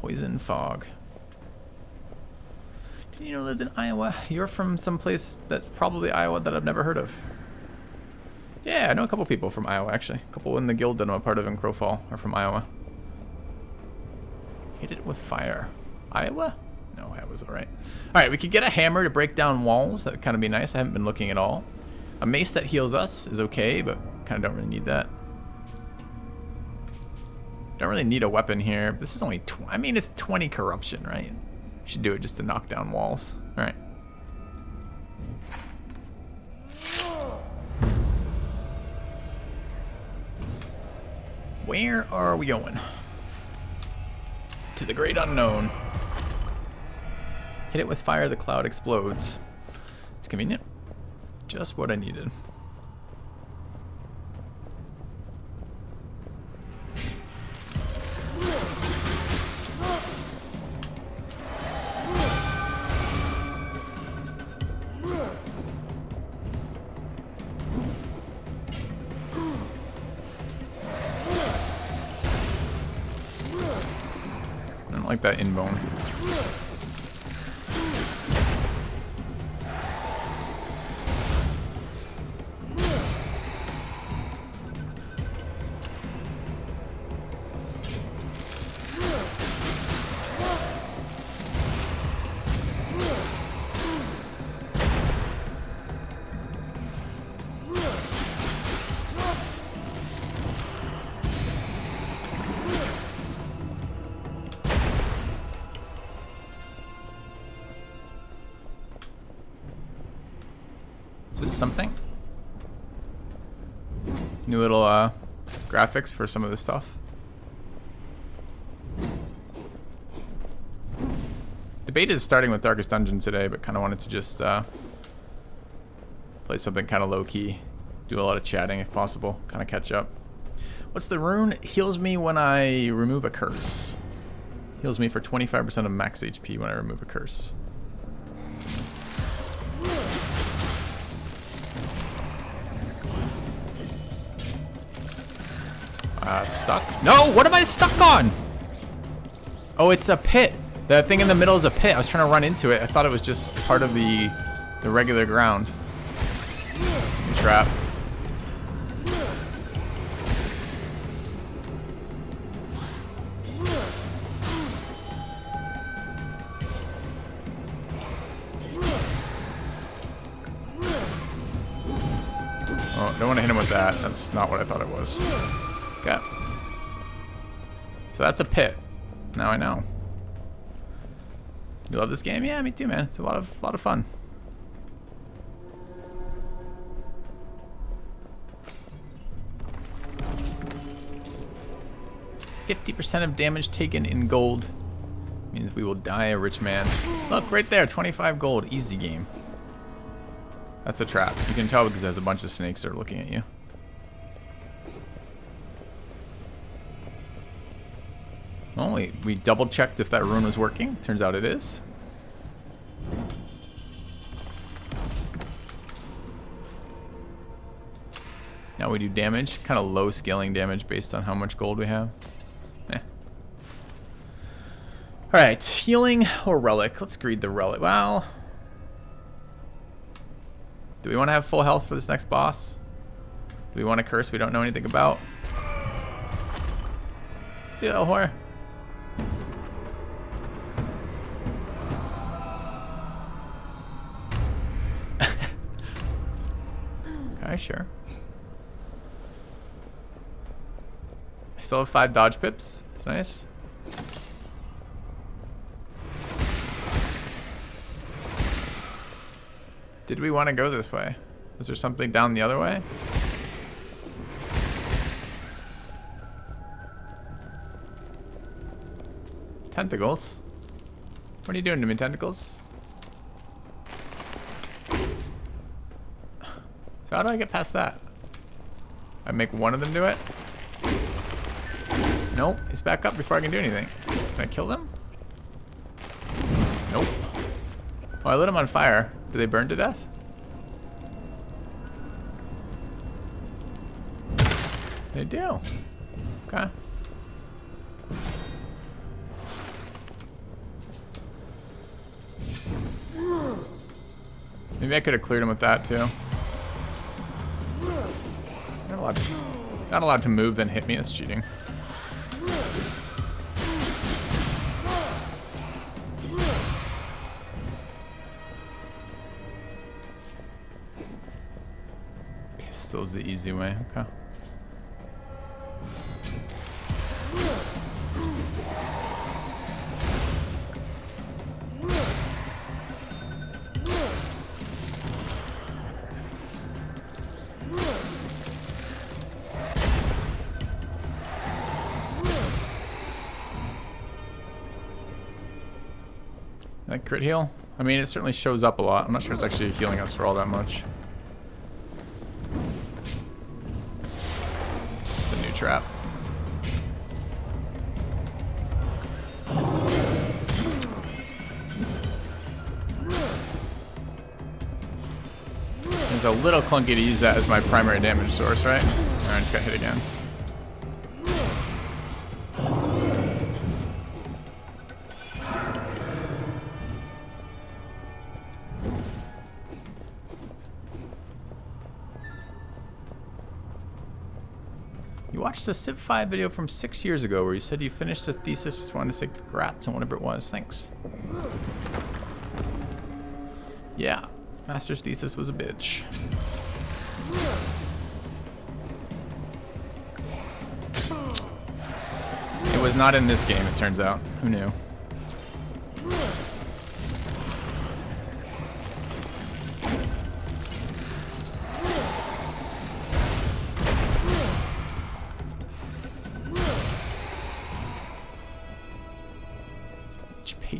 Poison fog. Did you know lived in Iowa? You're from someplace that's probably Iowa that I've never heard of. Yeah, I know a couple people from Iowa, actually. A couple in the guild that I'm a part of in Crowfall are from Iowa. Hit it with fire. Iowa? No, Iowa's alright. Alright, we could get a hammer to break down walls. That would kind of be nice. I haven't been looking at all. A mace that heals us is okay, but kind of don't really need that. Don't really need a weapon here. This is only, I mean, it's 20 corruption, right? Should do it just to knock down walls. Alright. Where are we going? To the great unknown. Hit it with fire, the cloud explodes. It's convenient. Just what I needed. I don't like that inbone. Is this something? New little graphics for some of this stuff. The beta is starting with Darkest Dungeon today, but kind of wanted to just play something kind of low-key. Do a lot of chatting if possible. Kind of catch up. What's the rune? Heals me when I remove a curse. Heals me for 25% of max HP when I remove a curse. Stuck? No! What am I stuck on? Oh, it's a pit. The thing in the middle is a pit. I was trying to run into it. I thought it was just part of the regular ground. Trap. Oh, don't want to hit him with that. That's not what I thought it was. Okay. So that's a pit. Now I know. You love this game? Yeah, me too, man. It's a lot of fun. %of damage taken in gold means we will die a rich man. Look, right there, 25 gold, easy game. That's a trap. You can tell because there's a bunch of snakes that are looking at you. Well, we double checked if that rune was working. Turns out it is. Now we do damage, kind of low scaling damage based on how much gold we have. Alright, healing or relic? Let's greed the relic. Well, do we want to have full health for this next boss? Do we want a curse we don't know anything about? See you, Elhor. Okay, sure. I still have 5 dodge pips. That's nice. Did we want to go this way? Was there something down the other way? Tentacles? What are you doing to me, tentacles? So how do I get past that? I make one of them do it? Nope, he's back up before I can do anything. Can I kill them? Nope. Oh, I lit them on fire. Do they burn to death? They do. Okay. Maybe I could have cleared him with that too. Not allowed to move, then hit me. That's cheating. Pistol's the easy way. Okay. That crit heal? I mean, it certainly shows up a lot. I'm not sure it's actually healing us for all that much. It's a new trap. It's a little clunky to use that as my primary damage source, right? Alright, I just got hit again. You watched a Civ 5 video from 6 years ago where you said you finished the thesis. Just wanted to say congrats on whatever it was. Thanks. Yeah, master's thesis was a bitch. It was not in this game, it turns out. Who knew?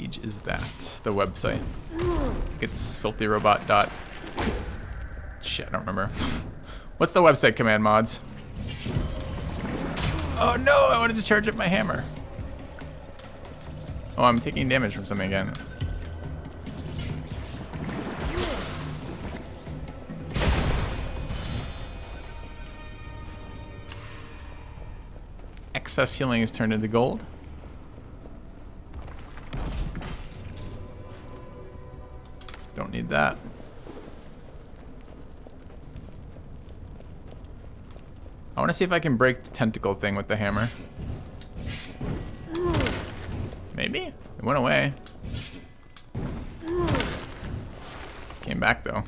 page is that? The website. It's filthyrobot dot. Shit, I don't remember. What's the website command, mods? Oh no, I wanted to charge up my hammer. Oh, I'm taking damage from something again. Excess healing is turned into gold. Don't need that. I want to see if I can break the tentacle thing with the hammer. Maybe? It went away. Came back though.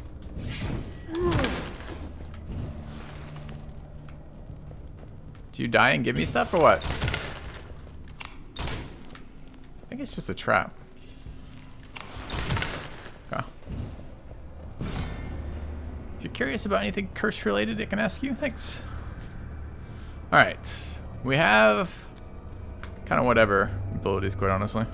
Do you die and give me stuff or what? I think it's just a trap. Okay. If you're curious about anything curse related, I can ask you. Thanks. Alright. We have kind of whatever abilities, quite honestly.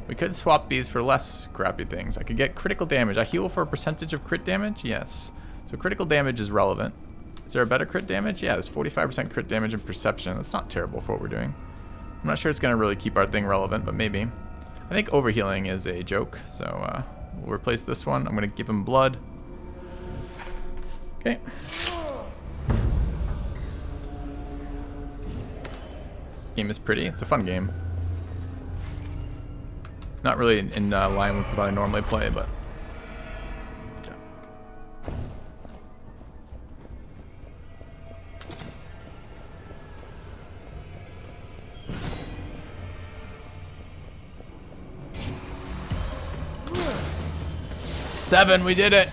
We could swap these for less crappy things. I could get critical damage. I heal for a percentage of crit damage? Yes. So critical damage is relevant. Is there a better crit damage? Yeah, there's 45% crit damage and perception. That's not terrible for what we're doing. I'm not sure it's going to really keep our thing relevant, but maybe. I think overhealing is a joke, so we'll replace this one. I'm going to give him blood. Okay. Game is pretty. It's a fun game. Not really in line with what I normally play, but yeah. Seven, we did it.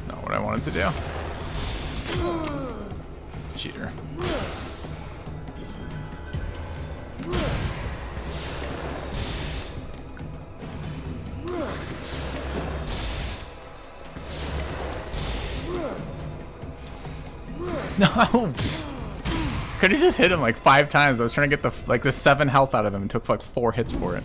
Not what I wanted to do. Cheater. No! Could have just hit him like 5 times. I was trying to get the 7 health out of him and took like 4 hits for it.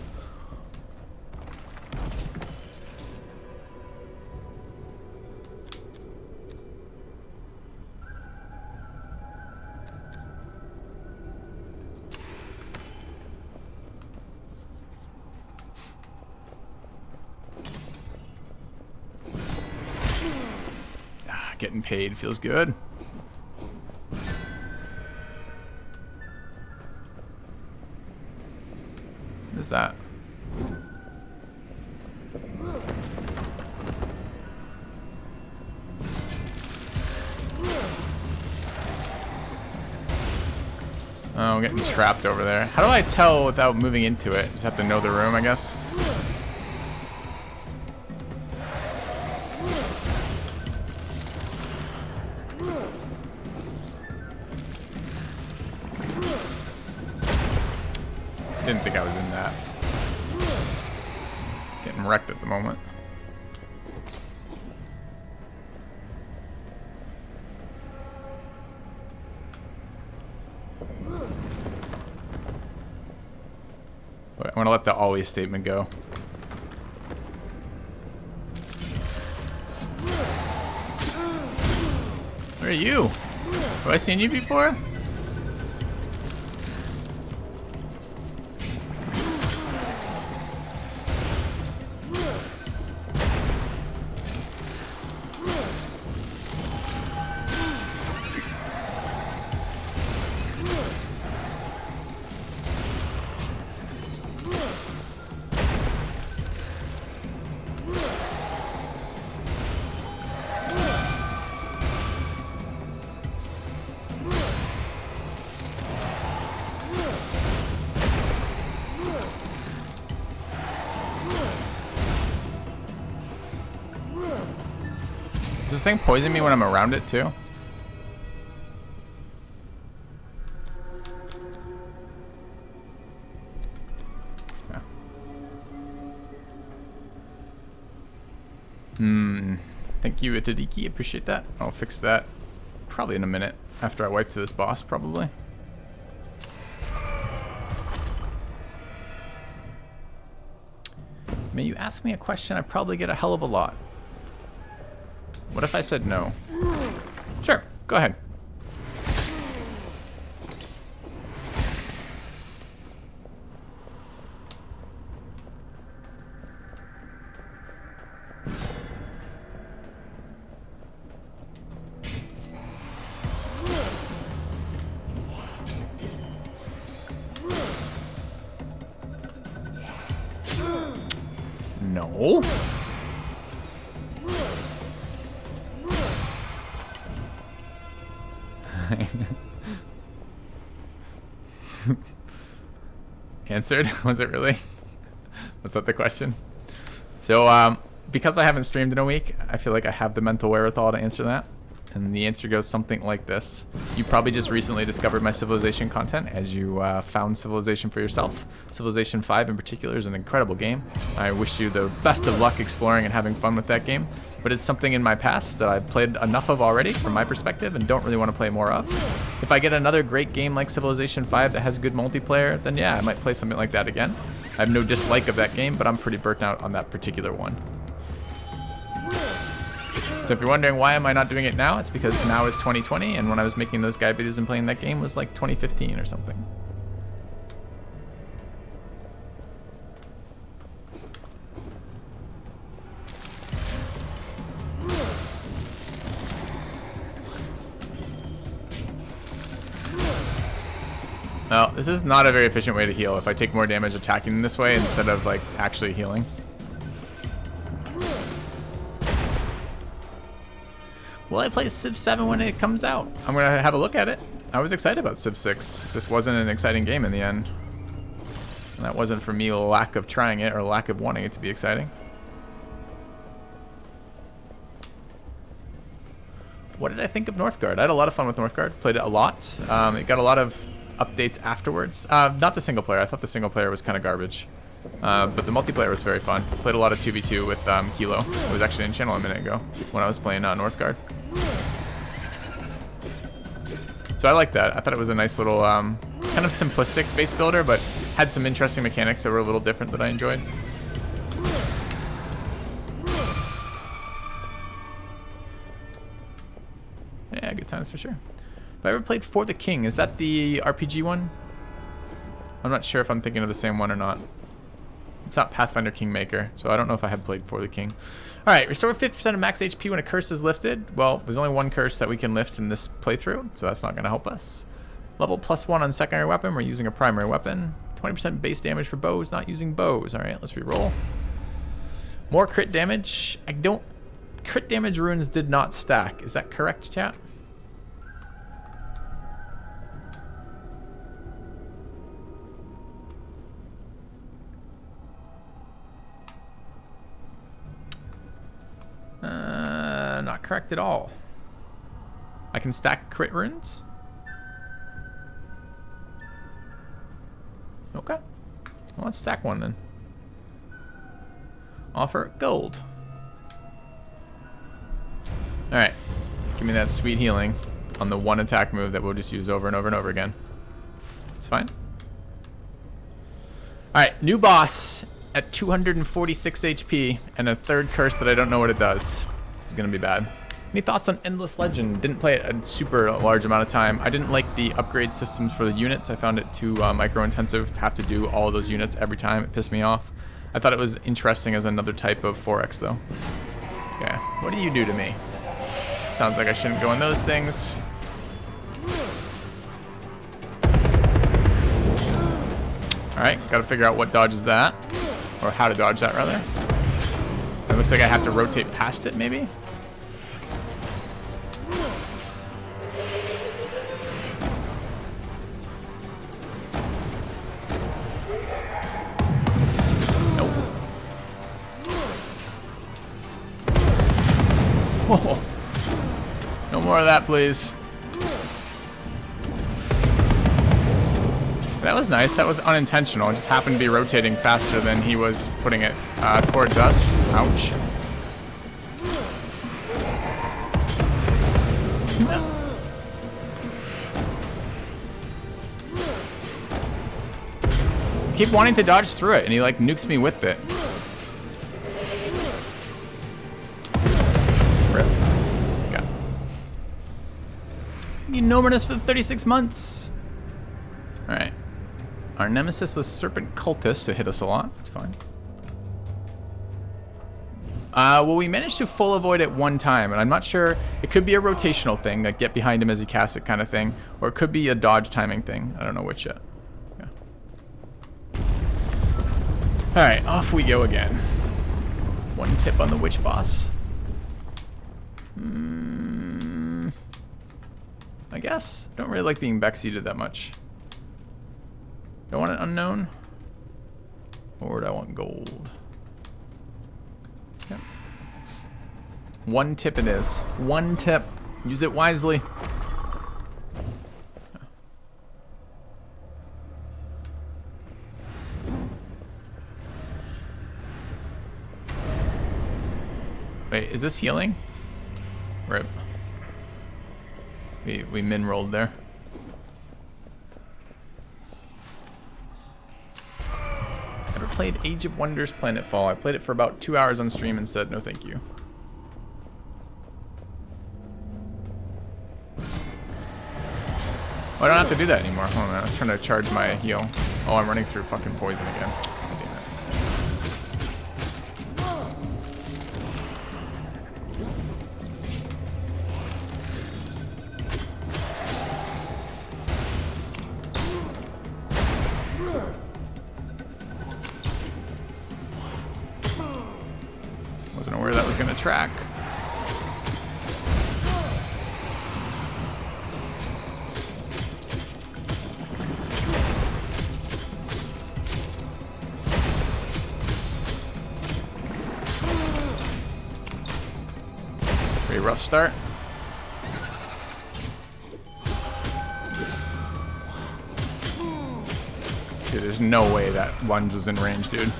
Getting paid feels good. What is that? Oh, I'm getting trapped over there. How do I tell without moving into it? Just have to know the room, I guess. Didn't think I was in that. Getting wrecked at the moment. I want to let the always statement go. Where are you? Have I seen you before? Does this thing poison me when I'm around it too? Thank you, Itadiki. Appreciate that. I'll fix that probably in a minute after I wipe to this boss, probably. May you ask me a question? I probably get a hell of a lot. What if I said no? Sure, go ahead. No. Answered? Was it really? Was that the question? So, because I haven't streamed in a week, I feel like I have the mental wherewithal to answer that. And the answer goes something like this. You probably just recently discovered my Civilization content as you found Civilization for yourself. Civilization 5 in particular is an incredible game. I wish you the best of luck exploring and having fun with that game. But it's something in my past that I've played enough of already from my perspective and don't really want to play more of. If I get another great game like Civilization 5 that has good multiplayer, then yeah, I might play something like that again. I have no dislike of that game, but I'm pretty burnt out on that particular one. So if you're wondering why am I not doing it now, it's because now is 2020, and when I was making those guide videos and playing that game was like 2015 or something. Well, this is not a very efficient way to heal if I take more damage attacking this way instead of like actually healing. Will I play Civ 7 when it comes out? I'm gonna have a look at it. I was excited about Civ 6. It just wasn't an exciting game in the end. And that wasn't for me a lack of trying it or a lack of wanting it to be exciting. What did I think of Northgard? I had a lot of fun with Northgard. Played it a lot. It got a lot of updates afterwards. Not the single player. I thought the single player was kind of garbage. But the multiplayer was very fun. Played a lot of 2v2 with Kilo. I was actually in channel a minute ago when I was playing Northgard. So I like that. I thought it was a nice little kind of simplistic base builder, but had some interesting mechanics that were a little different that I enjoyed. Yeah, good times for sure. Have I ever played For the King? Is that the RPG one? I'm not sure if I'm thinking of the same one or not. It's not Pathfinder Kingmaker, so I don't know if I have played For the King. Alright, restore 50% of max HP when a curse is lifted. Well, there's only one curse that we can lift in this playthrough, so that's not going to help us. Level +1 on secondary weapon, we're using a primary weapon. 20% base damage for bows, not using bows. Alright, let's reroll. More crit damage. Crit damage runes did not stack. Is that correct, chat? Not correct at all. I can stack crit runes? Okay. Well, let's stack one then. Offer gold. Alright. Give me that sweet healing on the one attack move that we'll just use over and over and over again. It's fine. Alright, new boss at 246 HP and a third curse that I don't know what it does. This is gonna be bad. Any thoughts on Endless Legend? Didn't play it a super large amount of time. I didn't like the upgrade systems for the units. I found it too micro-intensive to have to do all of those units every time. It pissed me off. I thought it was interesting as another type of 4X though. Okay, what do you do to me? Sounds like I shouldn't go in those things. Alright, gotta figure out what dodges that. Or how to dodge that, rather. It looks like I have to rotate past it, maybe? Nope. Whoa. No more of that, please. That was nice. That was unintentional. It just happened to be rotating faster than he was putting it towards us. Ouch. I keep wanting to dodge through it, and he like nukes me with it. Rip. Got it. You known us for 36 months. Alright. Our nemesis was Serpent Cultist, so hit us a lot. It's fine. Well, we managed to full avoid it one time, and I'm not sure. It could be a rotational thing, like get behind him as he casts it kind of thing, or it could be a dodge timing thing. I don't know which yet. Yeah. Alright, off we go again. One tip on the witch boss. I guess. Don't really like being backseated that much. Do I want an unknown? Or do I want gold? Yep. One tip it is. One tip. Use it wisely. Wait, is this healing? Rip. We min rolled there. Never played Age of Wonders Planetfall. I played it for about 2 hours on stream and said no thank you. Oh, I don't have to do that anymore. Hold on, I was trying to charge my heal. Oh, I'm running through fucking poison again. God damn it. Wasn't aware that was gonna track. Pretty rough start. Dude, there's no way that lunge was in range, dude.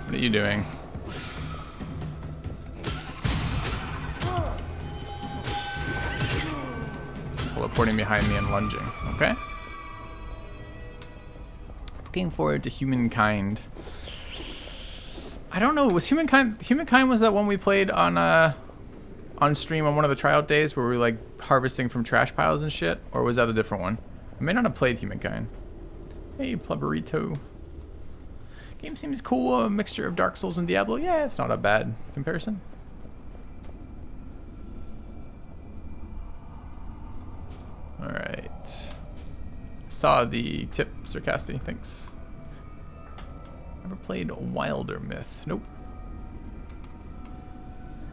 What are you doing? Teleporting behind me and lunging. Okay. Looking forward to Humankind. I don't know. Was Humankind was that one we played on stream on one of the tryout days where we were like harvesting from trash piles and shit, or was that a different one? I may not have played Humankind. Hey, Plubberito. Game seems cool. A mixture of Dark Souls and Diablo. Yeah, it's not a bad comparison. All right. Saw the tip, Sarcasty. Thanks. Ever played Wilder Myth? Nope.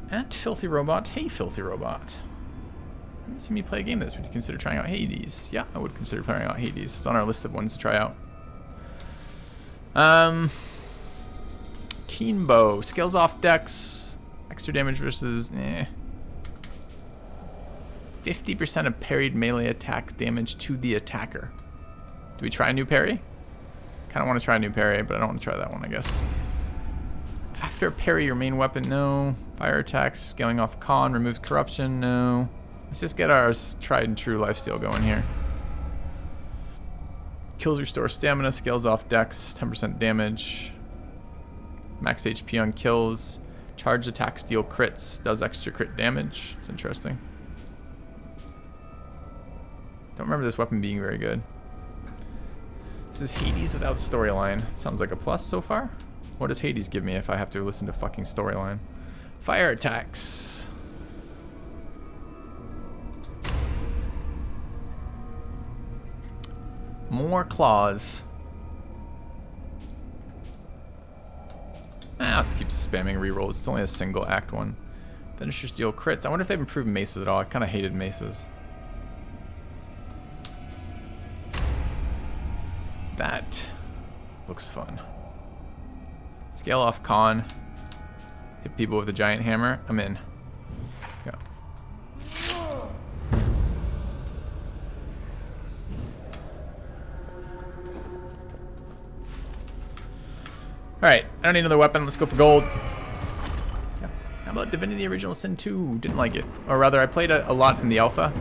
At Filthy Robot. Hey, Filthy Robot. Haven't seen me play a game of this. Would you consider trying out Hades? Yeah, I would consider trying out Hades. It's on our list of ones to try out. Keen Bow. Scales off dex. Extra damage versus... 50% of parried melee attack damage to the attacker. Do we try a new parry? Kind of want to try a new parry, but I don't want to try that one, I guess. After parry your main weapon, no. Fire attacks, scaling off con, removes corruption, no. Let's just get our tried and true lifesteal going here. Kills restore stamina, scales off dex, 10% damage. Max HP on kills. Charged attacks deal crits, does extra crit damage. It's interesting. Don't remember this weapon being very good. This is Hades without storyline. Sounds like a plus so far. What does Hades give me if I have to listen to fucking storyline? Fire attacks. More claws. Let's keep spamming rerolls. It's only a single act one. Finishers deal crits. I wonder if they've improved maces at all. I kind of hated maces. That looks fun. Scale off con. Hit people with a giant hammer. I'm in. Go. Alright, I don't need another weapon. Let's go for gold. Yeah. about Divinity Original Sin 2? Didn't like it. Or rather, I played it a lot in the alpha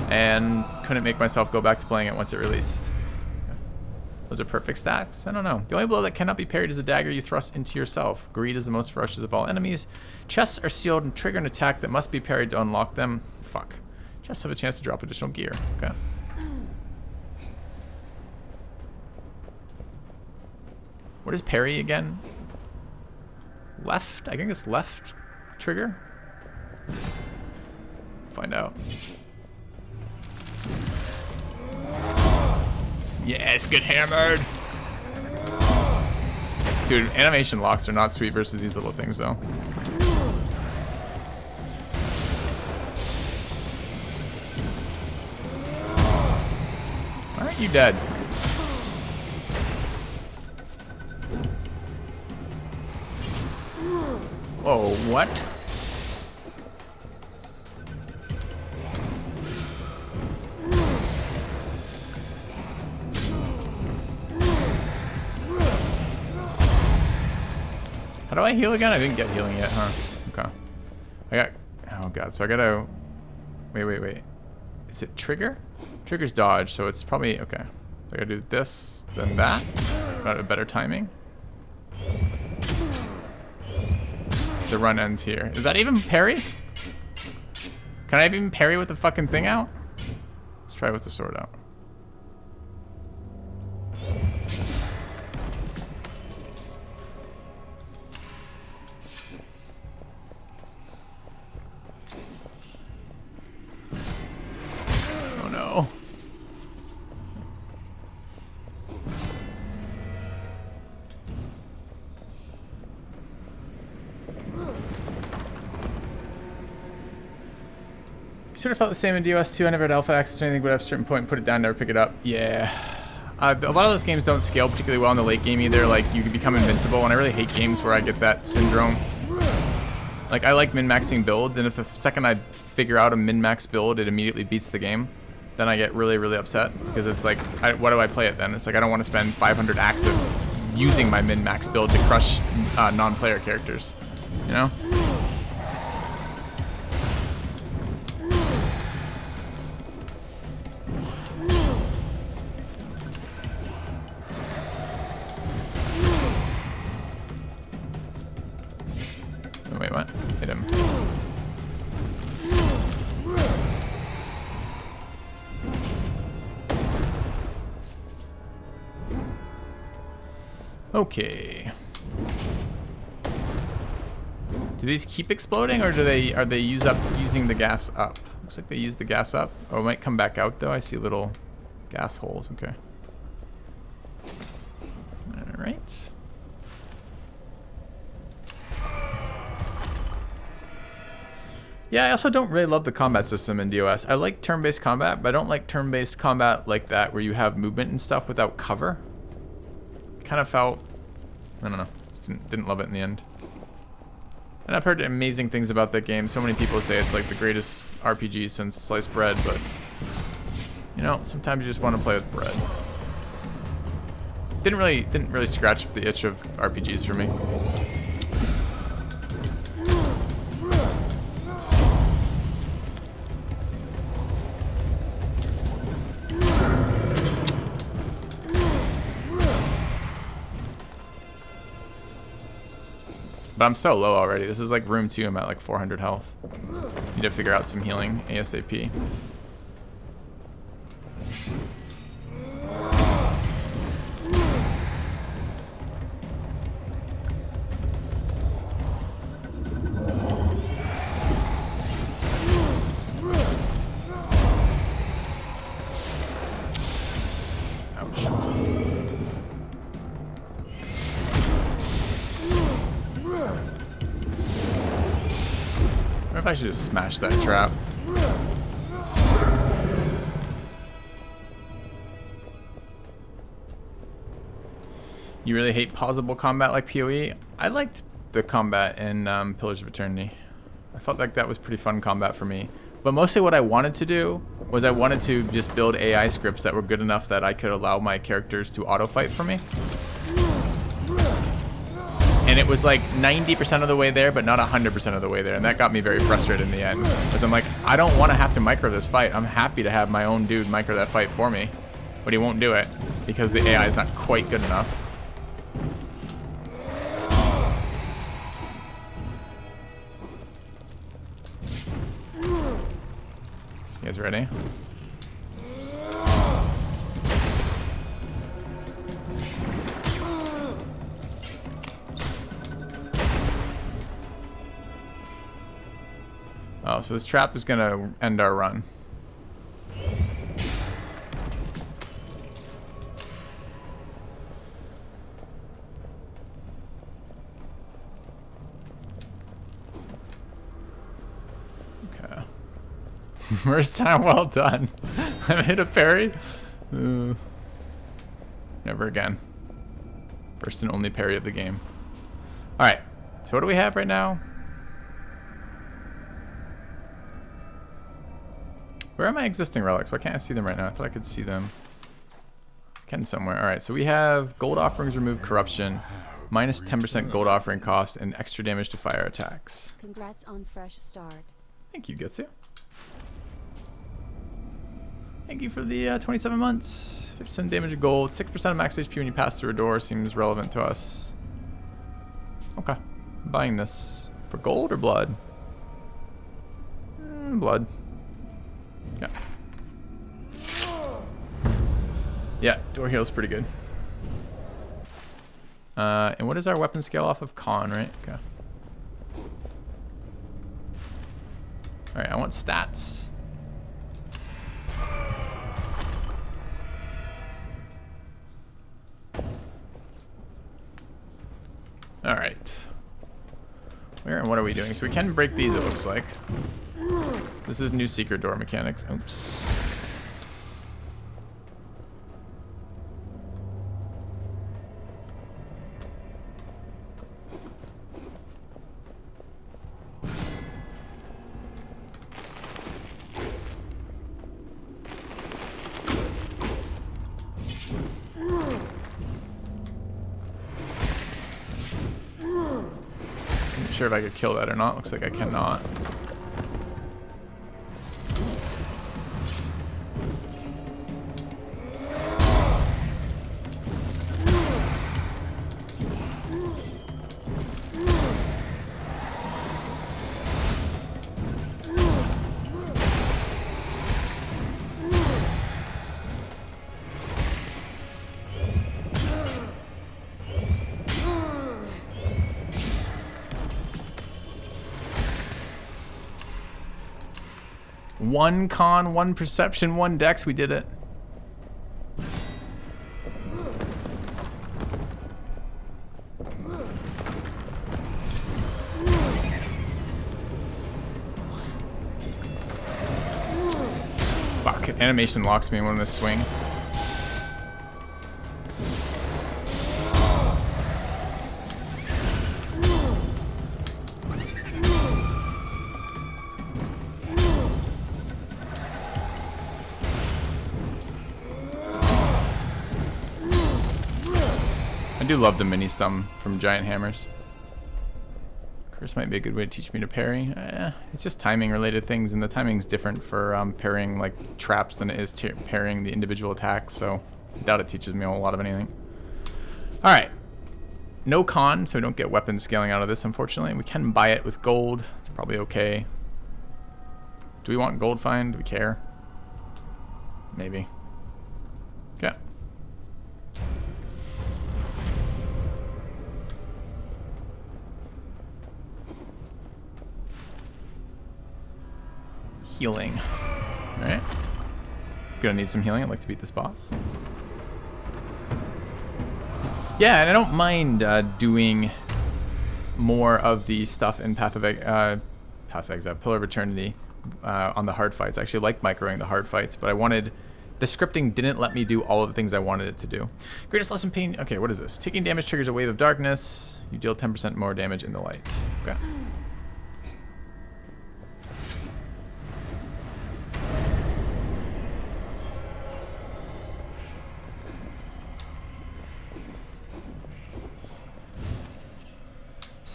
and couldn't make myself go back to playing it once it released. Those are perfect stats? I don't know. The only blow that cannot be parried is a dagger you thrust into yourself. Greed is the most ferocious of all enemies. Chests are sealed and trigger an attack that must be parried to unlock them. Fuck. Chests have a chance to drop additional gear. Okay. What is parry again? Left? I think it's left trigger? Find out. Yes, get hammered! Dude, animation locks are not sweet versus these little things though. Why aren't you dead? Whoa, what? How do I heal again? I didn't get healing yet, huh? Okay. I got... Oh god, so I gotta... Wait. Is it trigger? Trigger's dodge, so it's probably... Okay. So I gotta do this, then that. Got a better timing. The run ends here. Is that even parry? Can I even parry with the fucking thing out? Let's try with the sword out. Oh no. Sort of felt the same in DOS 2. I never had alpha access to anything, but at a certain point, put it down, never pick it up. Yeah. A lot of those games don't scale particularly well in the late game either. Like, you can become invincible, and I really hate games where I get that syndrome. Like, I like min-maxing builds, and if the second I figure out a min-max build, it immediately beats the game, then I get really, really upset. Because it's like, why do I play it then? It's like, I don't want to spend 500 acts of using my min-max build to crush non-player characters. You know? Wait, what? Hit him. Okay. Do these keep exploding, or are they using the gas up? Looks like they use the gas up. Oh, it might come back out though. I see little gas holes. Okay. All right. Yeah, I also don't really love the combat system in DOS. I like turn-based combat, but I don't like turn-based combat like that where you have movement and stuff without cover. Kind of felt... I don't know. Didn't love it in the end. And I've heard amazing things about that game. So many people say it's like the greatest RPG since sliced bread, but... You know, sometimes you just want to play with bread. Didn't really scratch the itch of RPGs for me. But I'm so low already. This is like room 2. I'm at like 400 health. Need to figure out some healing ASAP. I should just smash that trap. You really hate pausable combat like PoE? I liked the combat in Pillars of Eternity. I felt like that was pretty fun combat for me. But mostly what I wanted to do was I wanted to just build AI scripts that were good enough that I could allow my characters to auto-fight for me. And and it was like 90% of the way there, but not 100% of the way there, and that got me very frustrated in the end. Because I'm like, I don't want to have to micro this fight. I'm happy to have my own dude micro that fight for me, but he won't do it because the AI is not quite good enough. You guys ready? Oh, so this trap is gonna end our run. Okay. First time well done. I've hit a parry. Never again. First and only parry of the game. Alright, so what do we have right now? Where are my existing relics? Why can't I see them right now? I thought I could see them. I can somewhere. Alright, so we have gold offerings remove corruption, minus 10% gold offering cost, and extra damage to fire attacks. Congrats on fresh start. Thank you, Getsu. Thank you for the 27 months. 50% damage of gold, 6% of max HP when you pass through a door seems relevant to us. Okay, I'm buying this. For gold or blood? Blood. Yeah. Yeah, door heal's pretty good. And what is our weapon scale off of con, right? Okay. Alright, I want stats. Alright. Where and what are we doing? So we can break these, it looks like. This is new secret door mechanics. Oops. I'm not sure if I could kill that or not. Looks like I cannot. One con, one perception, one dex. We did it. Fuck, animation locks me when this swing. I do love the mini sum from giant hammers. Curse might be a good way to teach me to parry. It's just timing related things, and the timing's different for parrying like traps than it is parrying the individual attacks, so I doubt it teaches me a whole lot of anything. Alright. No con, so we don't get weapon scaling out of this, unfortunately. We can buy it with gold. It's probably okay. Do we want gold find? Do we care? Maybe. Okay. Healing. Alright. Gonna need some healing. I'd like to beat this boss. Yeah, and I don't mind doing more of the stuff in Path of Exile, Pillar of Eternity on the hard fights. I actually like microing the hard fights, but I wanted... The scripting didn't let me do all of the things I wanted it to do. Greatest lesson pain... Okay, what is this? Taking damage triggers a wave of darkness. You deal 10% more damage in the light. Okay.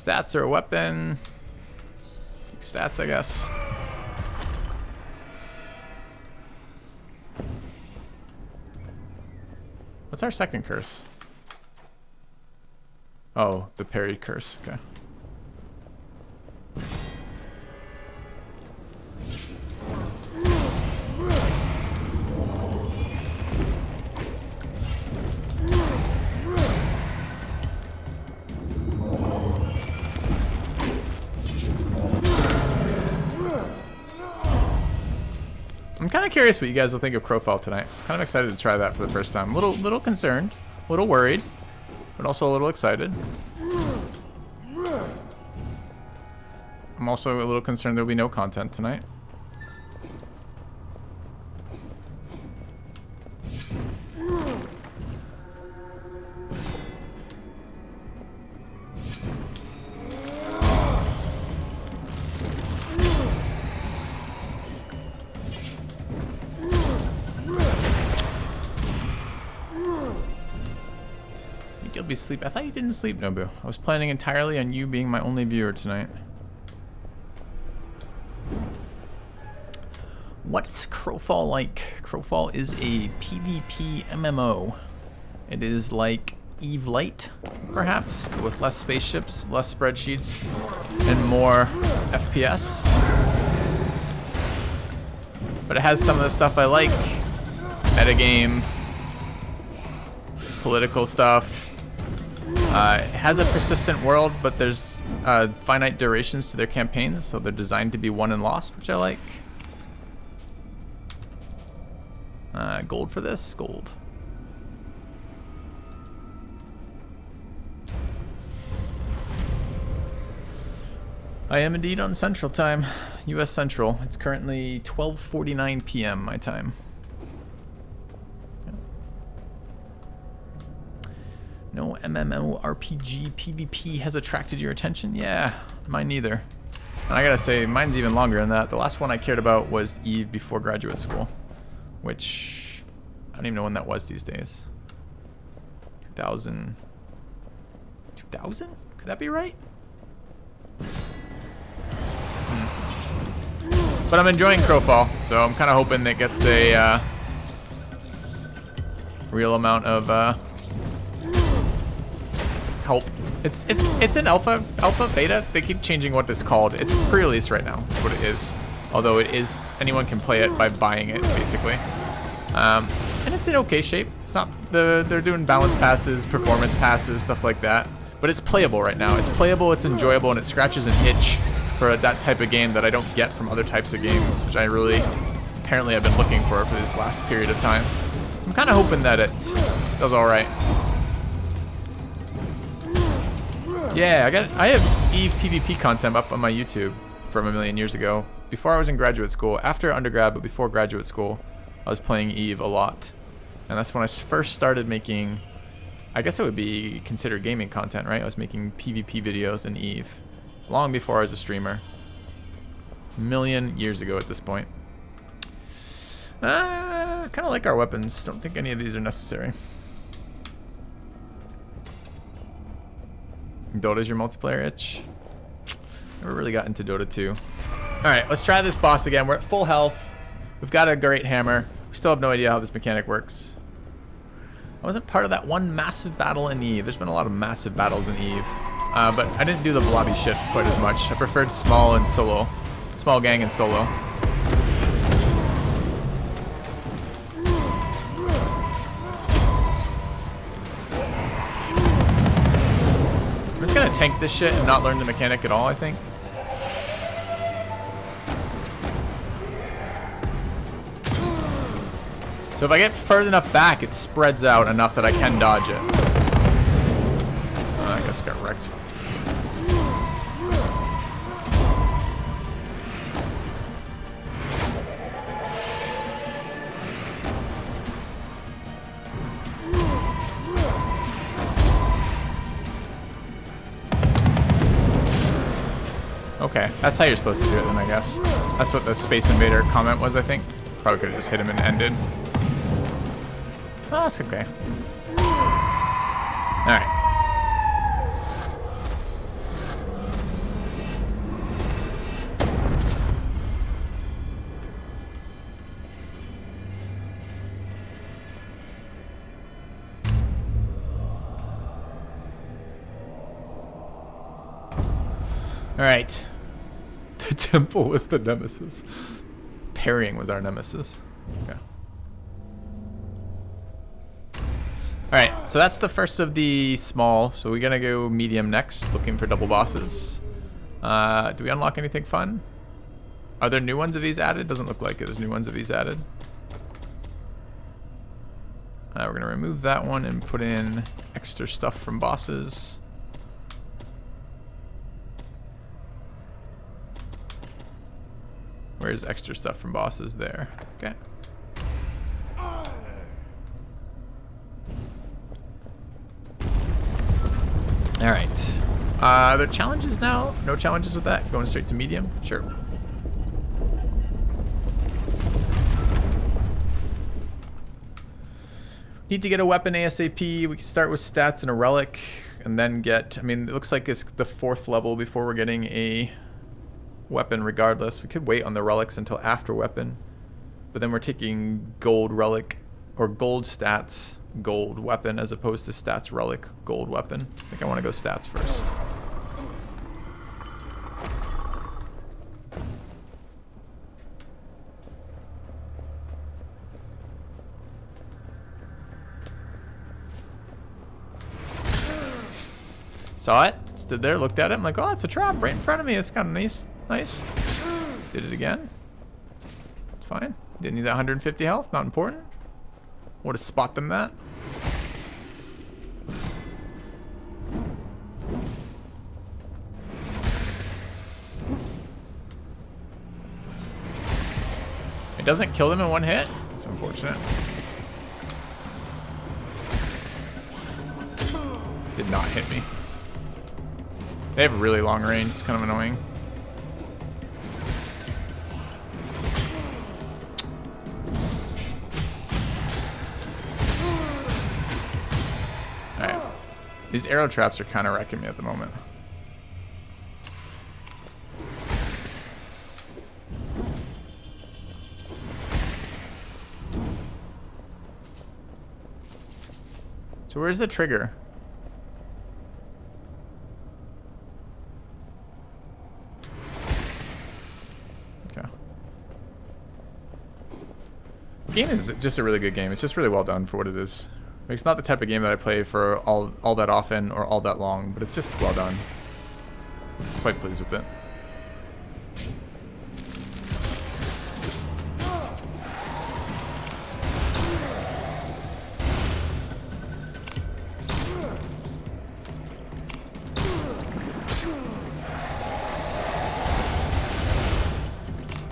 Stats are a weapon. Stats, I guess. What's our second curse? Oh, the parry curse. Okay. I'm kind of curious what you guys will think of Crowfall tonight. Kind of excited to try that for the first time. Little concerned, a little worried, but also a little excited. I'm also a little concerned there'll be no content tonight. You'll be asleep. I thought you didn't sleep, Nobu. I was planning entirely on you being my only viewer tonight. What's Crowfall like? Crowfall is a PvP MMO. It is like Eve Light, perhaps, but with less spaceships, less spreadsheets, and more FPS. But it has some of the stuff I like. Metagame, political stuff. It has a persistent world, but there's finite durations to their campaigns, so they're designed to be won and lost, which I like. Gold for this? Gold. I am indeed on Central Time, US Central. It's currently 12:49 p.m. my time. No MMORPG PvP has attracted your attention? Yeah, mine neither. And I gotta say, mine's even longer than that. The last one I cared about was Eve before graduate school, which I don't even know when that was these days. 2000? Could that be right? But I'm enjoying Crowfall, so I'm kind of hoping it gets a real amount of help. It's an alpha beta. They keep changing what it's called. It's pre-release right now. That's what it is. Although it is, anyone can play it by buying it basically. And it's in okay shape. It's not they're doing balance passes, performance passes, stuff like that. But it's playable right now. It's playable, it's enjoyable, and it scratches an itch for that type of game that I don't get from other types of games, which I really apparently have been looking for this last period of time. I'm kind of hoping that it does all right. Yeah, I have Eve PvP content up on my YouTube from a million years ago. Before I was in graduate school, after undergrad, but before graduate school, I was playing Eve a lot. And that's when I first started making, I guess it would be considered gaming content, right? I was making PvP videos in Eve long before I was a streamer. A million years ago at this point. Kind of like our weapons. Don't think any of these are necessary. Dota's your multiplayer itch? Never really got into Dota 2. Alright, let's try this boss again. We're at full health. We've got a great hammer. We still have no idea how this mechanic works. I wasn't part of that one massive battle in Eve. There's been a lot of massive battles in Eve. But I didn't do the blobby shit quite as much. I preferred small and solo. Small gang and solo. I'm just gonna tank this shit and not learn the mechanic at all, I think. So if I get further enough back, it spreads out enough that I can dodge it. I guess I got wrecked. Okay, that's how you're supposed to do it then, I guess. That's what the Space Invader comment was, I think. Probably could have just hit him and ended. Oh, that's okay. Alright. Alright. The temple was the nemesis. Parrying was our nemesis. Okay. Alright, so that's the first of the small. So we're gonna go medium next, looking for double bosses. Do we unlock anything fun? Are there new ones of these added? Doesn't look like it. There's new ones of these added. We're gonna remove that one and put in extra stuff from bosses. Where's extra stuff from bosses there? Okay. All right. Are there challenges now? No challenges with that? Going straight to medium? Sure. Need to get a weapon ASAP. We can start with stats and a relic and then get, I mean, it looks like it's the 4th level before we're getting a weapon regardless. We could wait on the relics until after weapon, but then we're taking gold relic or gold stats gold weapon as opposed to stats relic gold weapon. I think I want to go stats first. Saw it, stood there, looked at it. I'm like, oh, it's a trap right in front of me. It's kind of nice. Nice. Did it again. It's fine. Didn't need that 150 health. Not important. Would have spot them that. It doesn't kill them in one hit. It's unfortunate. Did not hit me. They have really long range. It's kind of annoying. Alright. These arrow traps are kind of wrecking me at the moment. So where's the trigger? Okay. The game is just a really good game. It's just really well done for what it is. Like, it's not the type of game that I play for all that often or all that long, but it's just well done. Quite pleased with it.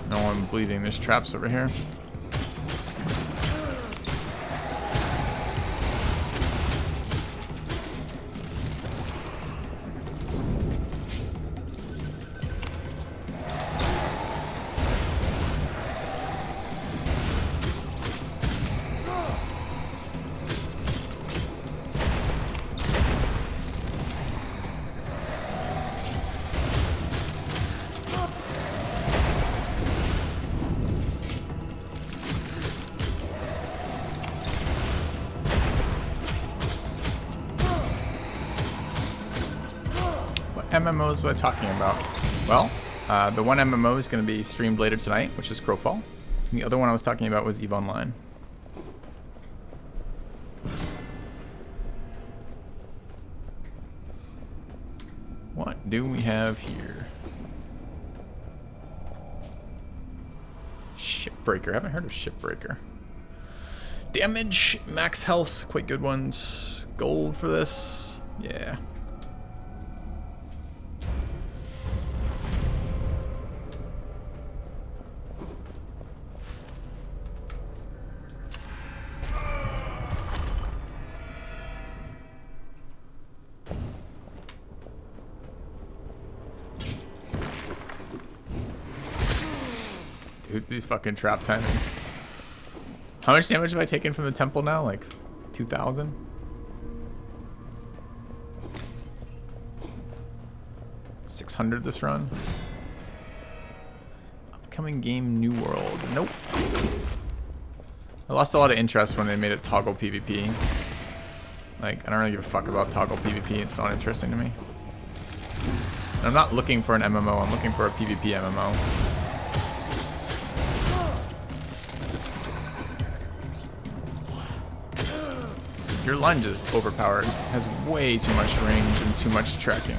No one bleeding. There's traps over here. MMOs we're talking about? Well, the one MMO is going to be streamed later tonight, which is Crowfall. And the other one I was talking about was EVE Online. What do we have here? Shipbreaker. I haven't heard of Shipbreaker. Damage, max health, quite good ones. Gold for this. Yeah. Dude, these fucking trap timings. How much damage have I taken from the temple now? Like 2,000? $600 this run. Upcoming game, New World. Nope. I lost a lot of interest when they made it toggle PvP. Like, I don't really give a fuck about toggle PvP. It's not interesting to me. I'm not looking for an MMO, I'm looking for a PvP MMO. Your lunge is overpowered. Has way too much range and too much tracking.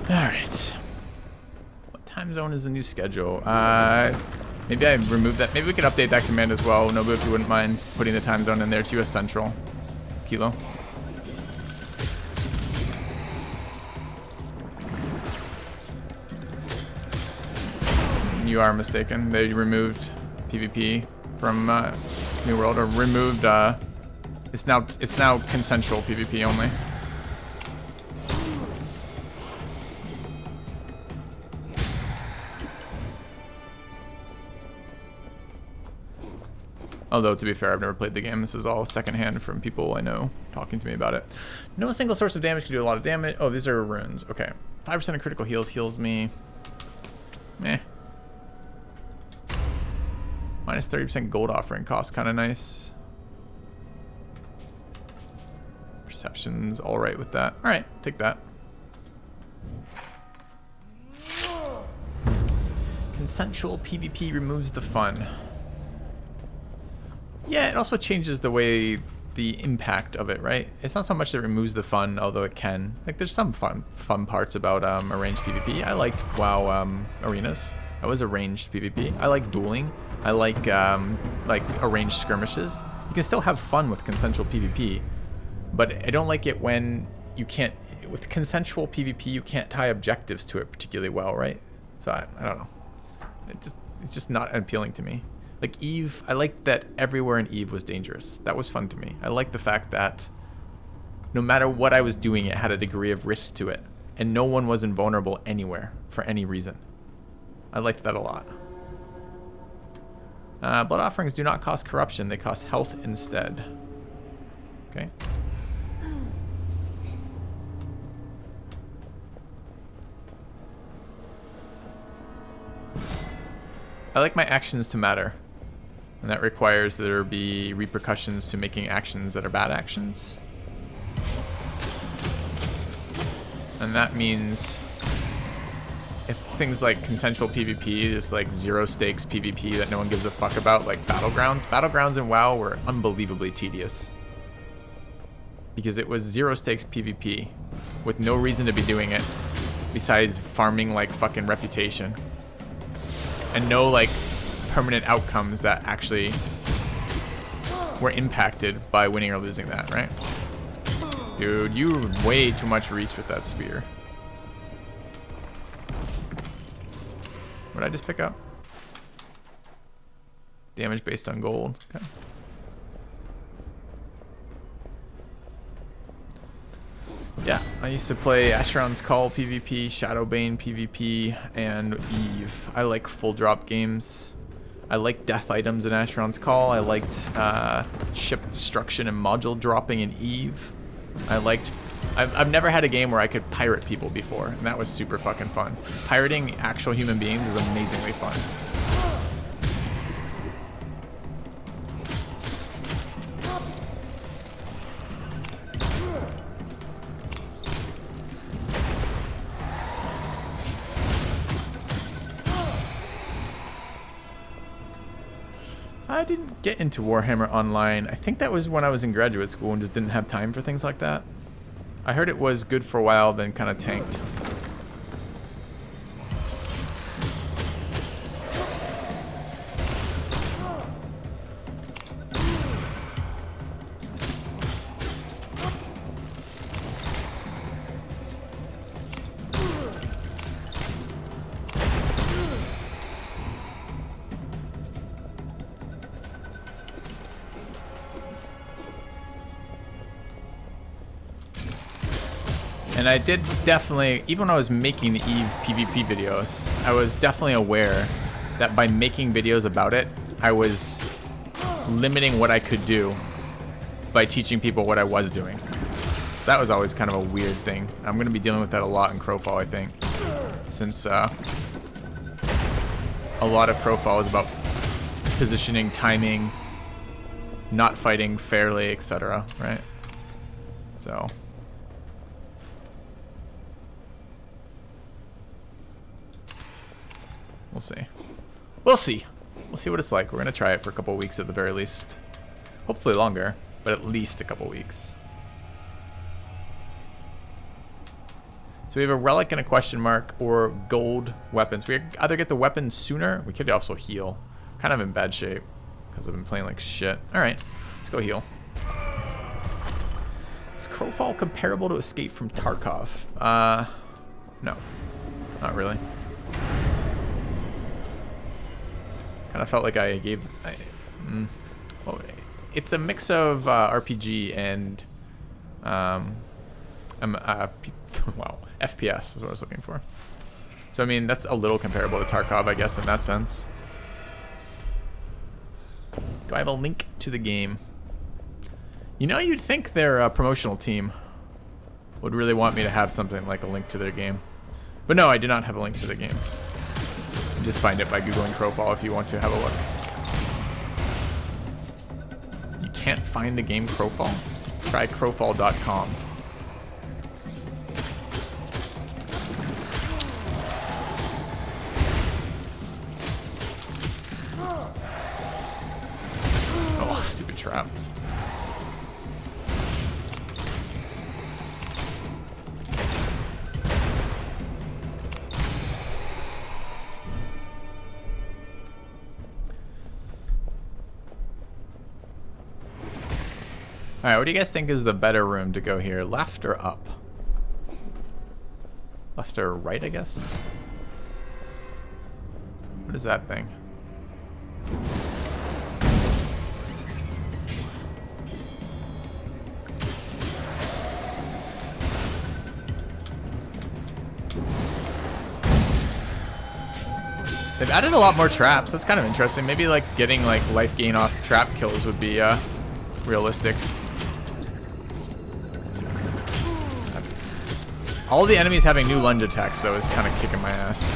Alright. What time zone is the new schedule? Maybe I removed that. Maybe we could update that command as well. Nobu, if you wouldn't mind putting the time zone in there to US Central. Kilo. You are mistaken. They removed PvP from New World, or removed. It's now consensual PvP only. Although, to be fair, I've never played the game. This is all secondhand from people I know talking to me about it. No single source of damage can do a lot of damage. Oh, these are runes. Okay. 5% of critical heals me. Meh. Minus 30% gold offering cost. Kind of nice. Perception's alright with that. Alright, take that. Consensual PvP removes the fun. Yeah, it also changes the way, the impact of it, right? It's not so much that it removes the fun, although it can. Like, there's some fun parts about arranged PvP. I liked WoW arenas. That was arranged PvP. I like dueling. I like arranged skirmishes. You can still have fun with consensual PvP, but I don't like it when you can't. With consensual PvP, you can't tie objectives to it particularly well, right? So I don't know. It's just not appealing to me. Like Eve, I liked that everywhere in Eve was dangerous. That was fun to me. I liked the fact that no matter what I was doing, it had a degree of risk to it. And no one was invulnerable anywhere for any reason. I liked that a lot. Blood offerings do not cost corruption. They cost health instead. Okay. I like my actions to matter. And that requires there be repercussions to making actions that are bad actions. And that means if things like consensual PvP, just like zero stakes PvP that no one gives a fuck about, like Battlegrounds in WoW were unbelievably tedious. Because it was zero stakes PvP with no reason to be doing it besides farming like fucking reputation. And no like permanent outcomes that actually were impacted by winning or losing that, right? Dude, you way too much reach with that spear. What did I just pick up? Damage based on gold. Okay. Yeah, I used to play Asheron's Call PvP, Shadowbane PvP, and Eve. I like full drop games. I like death items in Asheron's Call. I liked ship destruction and module dropping in Eve. I've never had a game where I could pirate people before, and that was super fucking fun. Pirating actual human beings is amazingly fun. I didn't get into Warhammer Online. I think that was when I was in graduate school and just didn't have time for things like that. I heard it was good for a while, then kind of tanked. And I did definitely, even when I was making the Eve PvP videos, I was definitely aware that by making videos about it, I was limiting what I could do by teaching people what I was doing. So that was always kind of a weird thing. I'm going to be dealing with that a lot in Crowfall, I think. Since a lot of Crowfall is about positioning, timing, not fighting fairly, etc. Right? So... we'll see. We'll see. We'll see what it's like. We're going to try it for a couple weeks at the very least. Hopefully longer, but at least a couple weeks. So we have a relic and a question mark or gold weapons. We either get the weapons sooner. We could also heal. Kind of in bad shape because I've been playing like shit. All right, let's go heal. Is Crowfall comparable to Escape from Tarkov? No, not really. Kind of felt like I gave... well, it's a mix of RPG and... wow, FPS is what I was looking for. So, I mean, that's a little comparable to Tarkov, I guess, in that sense. Do I have a link to the game? You know, you'd think their promotional team would really want me to have something like a link to their game. But no, I do not have a link to the game. Just find it by Googling Crowfall if you want to have a look. You can't find the game Crowfall? Try crowfall.com. Oh, stupid trap. Alright, what do you guys think is the better room to go here? Left or up? Left or right, I guess? What is that thing? They've added a lot more traps. That's kind of interesting. Maybe like getting like life gain off trap kills would be realistic. All the enemies having new lunge attacks, though, is kind of kicking my ass.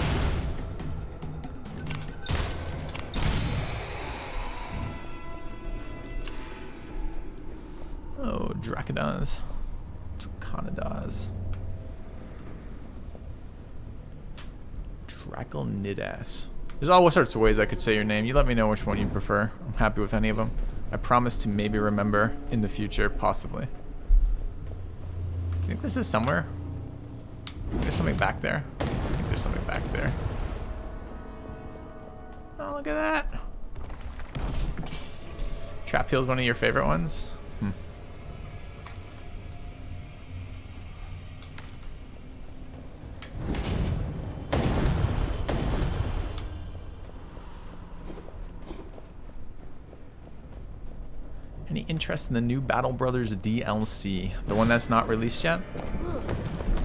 Oh, Draconas. Draconidas. Draconidas. There's all sorts of ways I could say your name. You let me know which one you prefer. I'm happy with any of them. I promise to maybe remember in the future, possibly. Do you think this is somewhere? There's something back there. I think there's something back there. Oh, look at that. Trap Heel's one of your favorite ones? Any interest in the new Battle Brothers DLC? The one that's not released yet?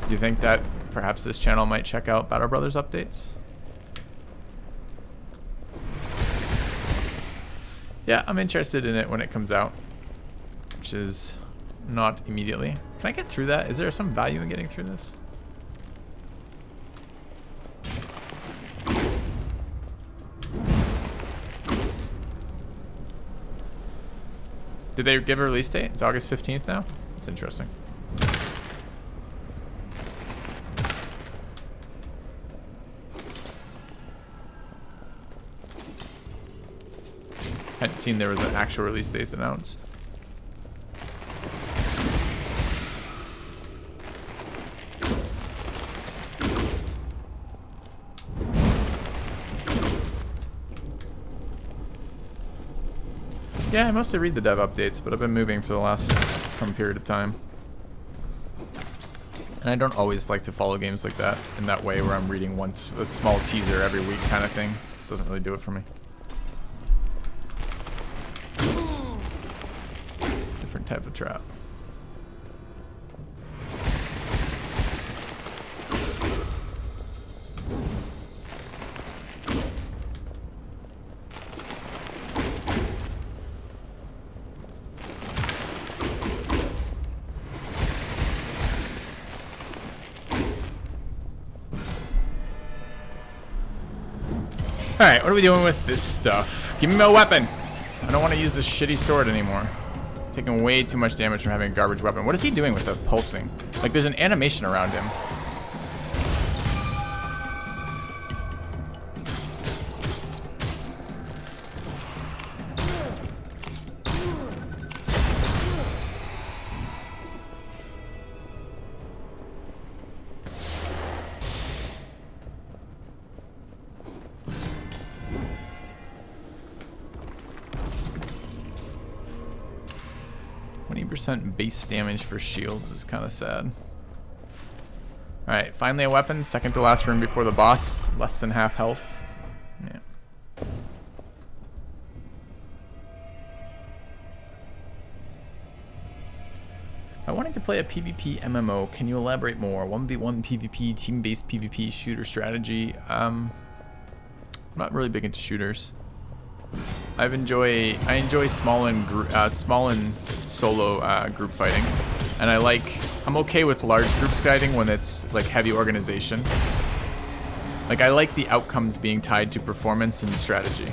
Do you think that perhaps this channel might check out Battle Brothers updates? Yeah, I'm interested in it when it comes out, which is not immediately. Can I get through that? Is there some value in getting through this? Did they give a release date? It's August 15th now? That's interesting. Hadn't seen there was an actual release date announced. Yeah, I mostly read the dev updates, but I've been moving for the last some period of time. And I don't always like to follow games like that, in that way where I'm reading once a small teaser every week kind of thing. Doesn't really do it for me. Oops. Different type of trap. Alright, what are we doing with this stuff? Give me my weapon! I don't want to use this shitty sword anymore. Taking way too much damage from having a garbage weapon. What is he doing with the pulsing? Like, there's an animation around him. 20% base damage for shields is kind of sad. Alright, finally a weapon. Second to last room before the boss. Less than half health. Yeah. I wanted to play a PvP MMO. Can you elaborate more? 1v1 PvP, team-based PvP, shooter strategy. I'm not really big into shooters. I enjoy small and solo group fighting, and I'm okay with large groups fighting when it's like heavy organization. Like, I like the outcomes being tied to performance and strategy,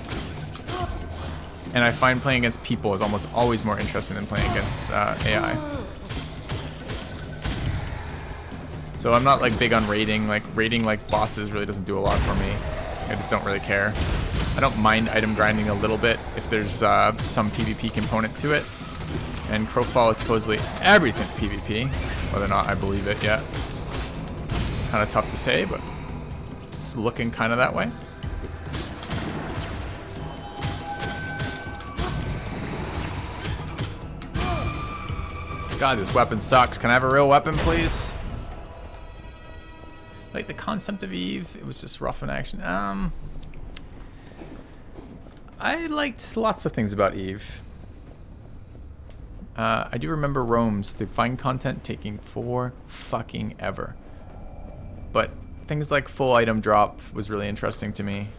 and I find playing against people is almost always more interesting than playing against AI. So I'm not like big on raiding. Like, raiding like bosses really doesn't do a lot for me. I just don't really care. I don't mind item grinding a little bit if there's some PvP component to it. And Crowfall is supposedly everything PvP. Whether or not I believe it yet, it's kind of tough to say, but it's looking kind of that way. God, this weapon sucks. Can I have a real weapon, please? Like the concept of Eve, it was just rough in action. I liked lots of things about Eve. I do remember Rome's to find content taking for fucking ever. But things like full item drop was really interesting to me.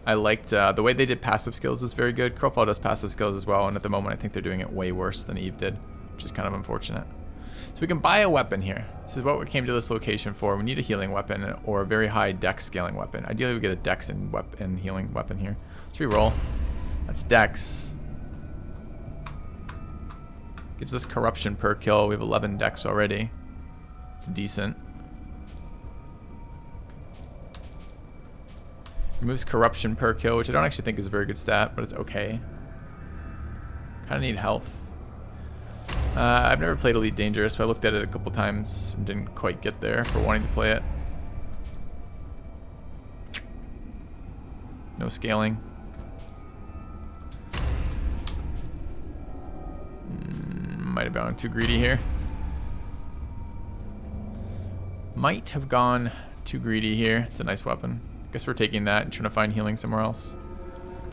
I liked the way they did passive skills was very good. Crowfall does passive skills as well, and at the moment I think they're doing it way worse than Eve did, which is kind of unfortunate. So we can buy a weapon here. This is what we came to this location for. We need a healing weapon or a very high dex scaling weapon. Ideally we get a dex and healing weapon here. Let's re-roll. That's dex. Gives us corruption per kill. We have 11 dex already. It's decent. Removes corruption per kill, which I don't actually think is a very good stat, but it's okay. Kind of need health. I've never played Elite Dangerous, but I looked at it a couple times and didn't quite get there for wanting to play it. No scaling. Might have gone too greedy here. Might have gone too greedy here. It's a nice weapon. Guess we're taking that and trying to find healing somewhere else.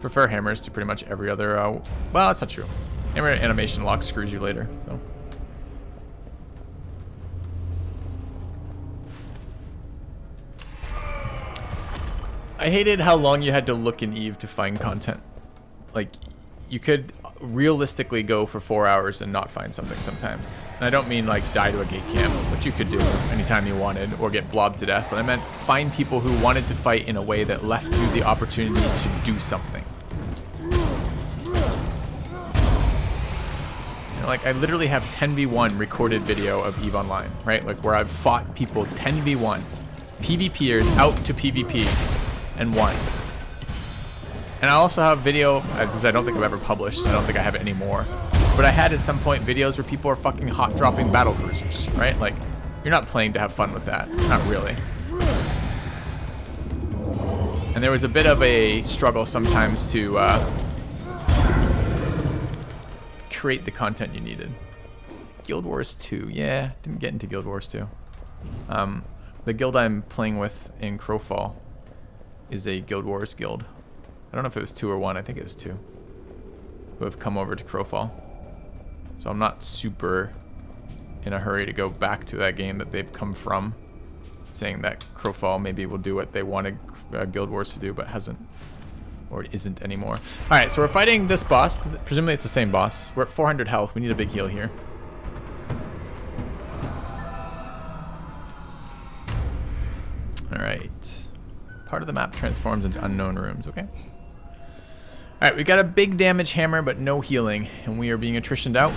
Prefer hammers to pretty much every other. Well, that's not true. Hammer animation lock screws you later. So. I hated how long you had to look in Eve to find content. Like, you could realistically go for 4 hours and not find something sometimes. And I don't mean like die to a gate camp, which you could do anytime you wanted, or get blobbed to death, but I meant find people who wanted to fight in a way that left you the opportunity to do something. You know, like, I literally have 10v1 recorded video of EVE Online, right? Like, where I've fought people 10v1, PvPers out to PvP, and won. And I also have video, which I don't think I've ever published. I don't think I have it anymore. But I had at some point videos where people are fucking hot dropping battle cruisers, right? Like, you're not playing to have fun with that. Not really. And there was a bit of a struggle sometimes to create the content you needed. Guild Wars 2. Yeah, didn't get into Guild Wars 2. The guild I'm playing with in Crowfall is a Guild Wars guild. I don't know if it was 2 or 1. I think it was 2. Who have come over to Crowfall. So I'm not super in a hurry to go back to that game that they've come from. Saying that Crowfall maybe will do what they wanted Guild Wars to do, but hasn't. Or it isn't anymore. Alright, so we're fighting this boss. Presumably it's the same boss. We're at 400 health. We need a big heal here. Alright. Part of the map transforms into unknown rooms. Okay. All right, we got a big damage hammer, but no healing, and we are being attritioned out.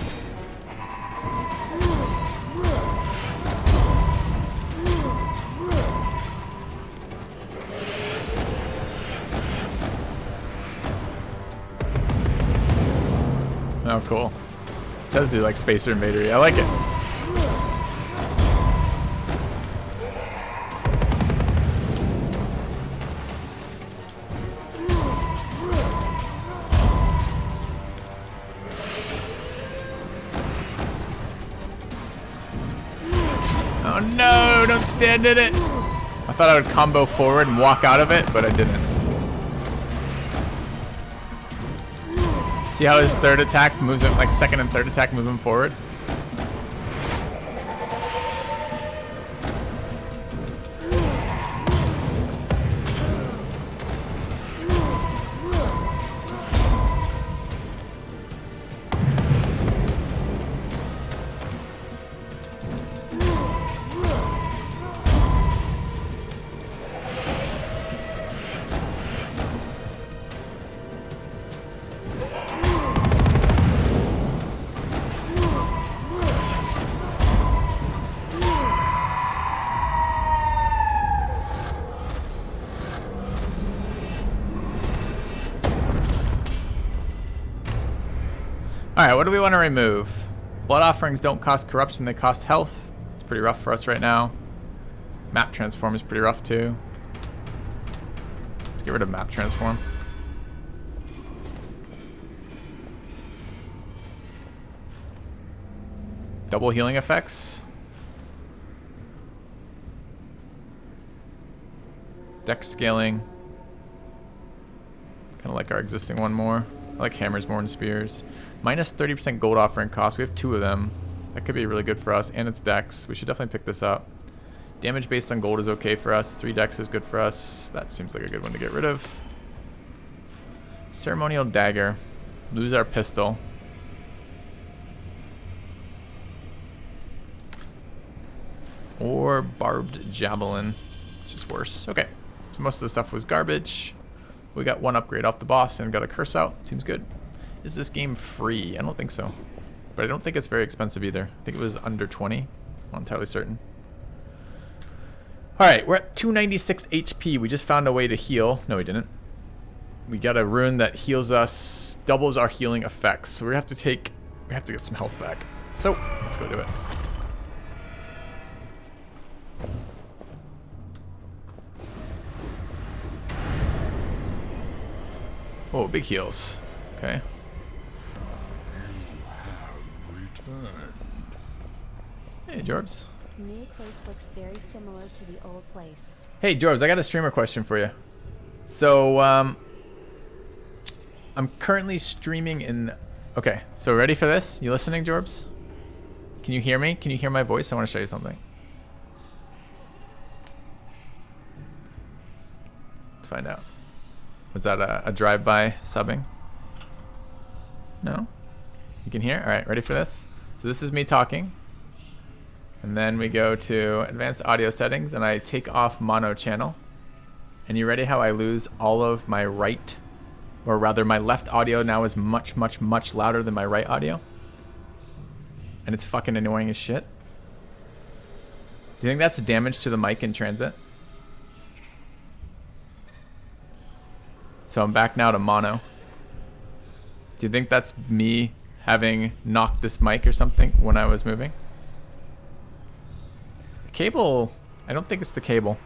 Oh, cool. It does do like Spacer Invader. I like it. Oh no, don't stand in it. I thought I would combo forward and walk out of it, but I didn't. See how his third attack moves him, like second and third attack move him forward? Alright, what do we want to remove? Blood offerings don't cost corruption, they cost health. It's pretty rough for us right now. Map transform is pretty rough too. Let's get rid of map transform. Double healing effects. Dex scaling. Kind of like our existing one more. I like hammers more than spears. Minus 30% gold offering cost. We have 2 of them. That could be really good for us. And it's dex. We should definitely pick this up. Damage based on gold is okay for us. 3 dex is good for us. That seems like a good one to get rid of. Ceremonial dagger. Lose our pistol. Or barbed javelin. It's just worse. Okay. So most of the stuff was garbage. We got 1 upgrade off the boss and got a curse out. Seems good. Is this game free? I don't think so. But I don't think it's very expensive either. I think it was under 20. I'm not entirely certain. Alright, we're at 296 HP. We just found a way to heal. No, we didn't. We got a rune that heals us, doubles our healing effects. So we have to get some health back. So, let's go do it. Oh, big heals. Okay. Hey, Jorbs. New place looks very similar to the old place. Hey, Jorbs, I got a streamer question for you. So, I'm currently streaming in... Okay, so ready for this? You listening, Jorbs? Can you hear me? Can you hear my voice? I want to show you something. Let's find out. Was that a drive-by subbing? No? You can hear? All right, ready for this? So this is me talking. And then we go to advanced audio settings and I take off mono channel. And you ready how I lose all of my right, or rather my left audio now is much, much, much louder than my right audio? And it's fucking annoying as shit. Do you think that's damage to the mic in transit? So I'm back now to mono. Do you think that's me having knocked this mic or something when I was moving? The cable, I don't think it's the cable.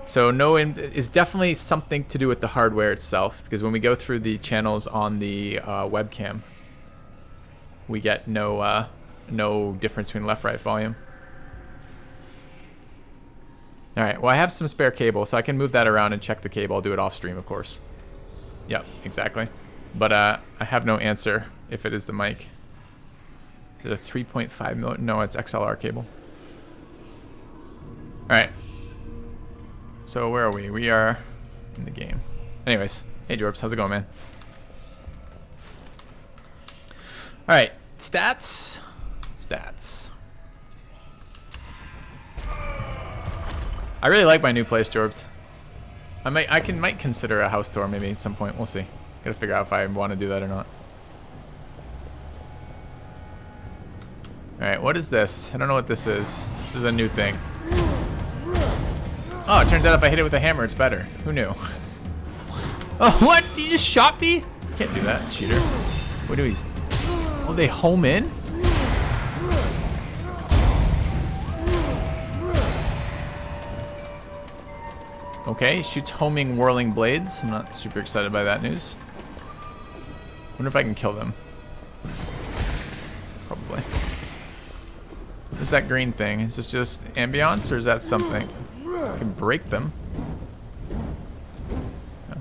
So no, it's definitely something to do with the hardware itself, because when we go through the channels on the webcam, we get no difference between left-right volume. All right, well, I have some spare cable, so I can move that around and check the cable. I'll do it off stream, of course. Yep, exactly. But I have no answer if it is the mic. Is it a 3.5 mil? No, it's XLR cable. All right. So where are we? We are in the game. Anyways, hey, Jorbs, how's it going, man? All right, stats. Stats. I really like my new place, Jorbs. I might consider a house tour maybe at some point. We'll see. Gotta figure out if I want to do that or not. Alright, what is this? I don't know what this is. This is a new thing. Oh, it turns out if I hit it with a hammer, it's better. Who knew? Oh, what? You just shot me? Can't do that, cheater. What do these? Oh, they home in? Okay, shoots homing whirling blades. I'm not super excited by that news. Wonder if I can kill them. Probably. What's that green thing? Is this just ambiance or is that something? I can break them. Yeah.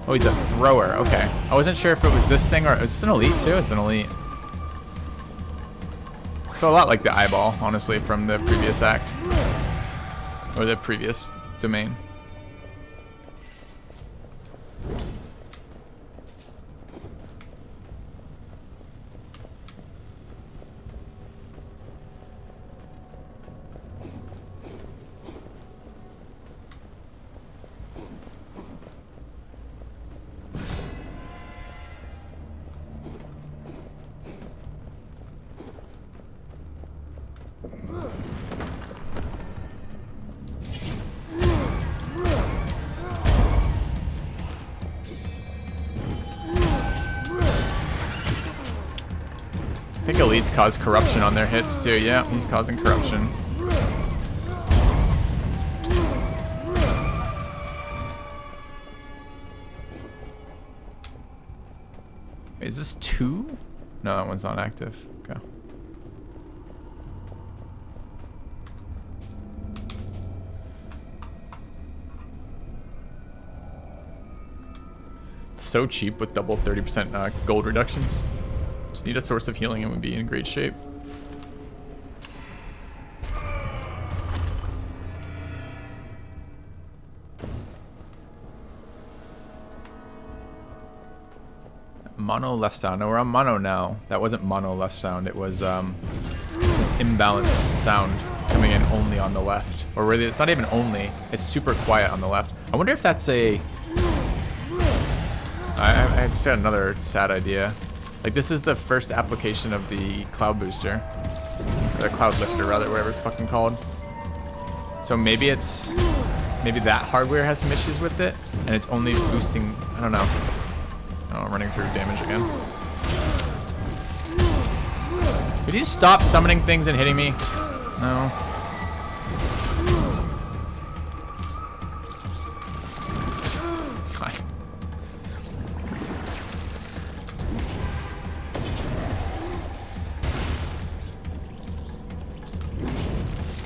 Oh, he's a thrower. Okay. I wasn't sure if it was this thing or is this an elite too? It's an elite. So a lot like the eyeball, honestly, from the previous act. Or the previous domain. I think elites cause corruption on their hits too. Yeah, he's causing corruption. Wait, is this 2? No, that one's not active. Okay. It's so cheap with double 30% gold reductions. Just need a source of healing and would be in great shape. Mono left sound. No, we're on mono now. That wasn't mono left sound. It was this imbalanced sound coming in only on the left. Or really, it's not even only. It's super quiet on the left. I wonder if that's a... I just got another sad idea. Like, this is the first application of the cloud booster. Or the cloud lifter, rather, whatever it's fucking called. So maybe it's... Maybe that hardware has some issues with it, and it's only boosting... I don't know. Oh, I'm running through damage again. Could you stop summoning things and hitting me? No. God.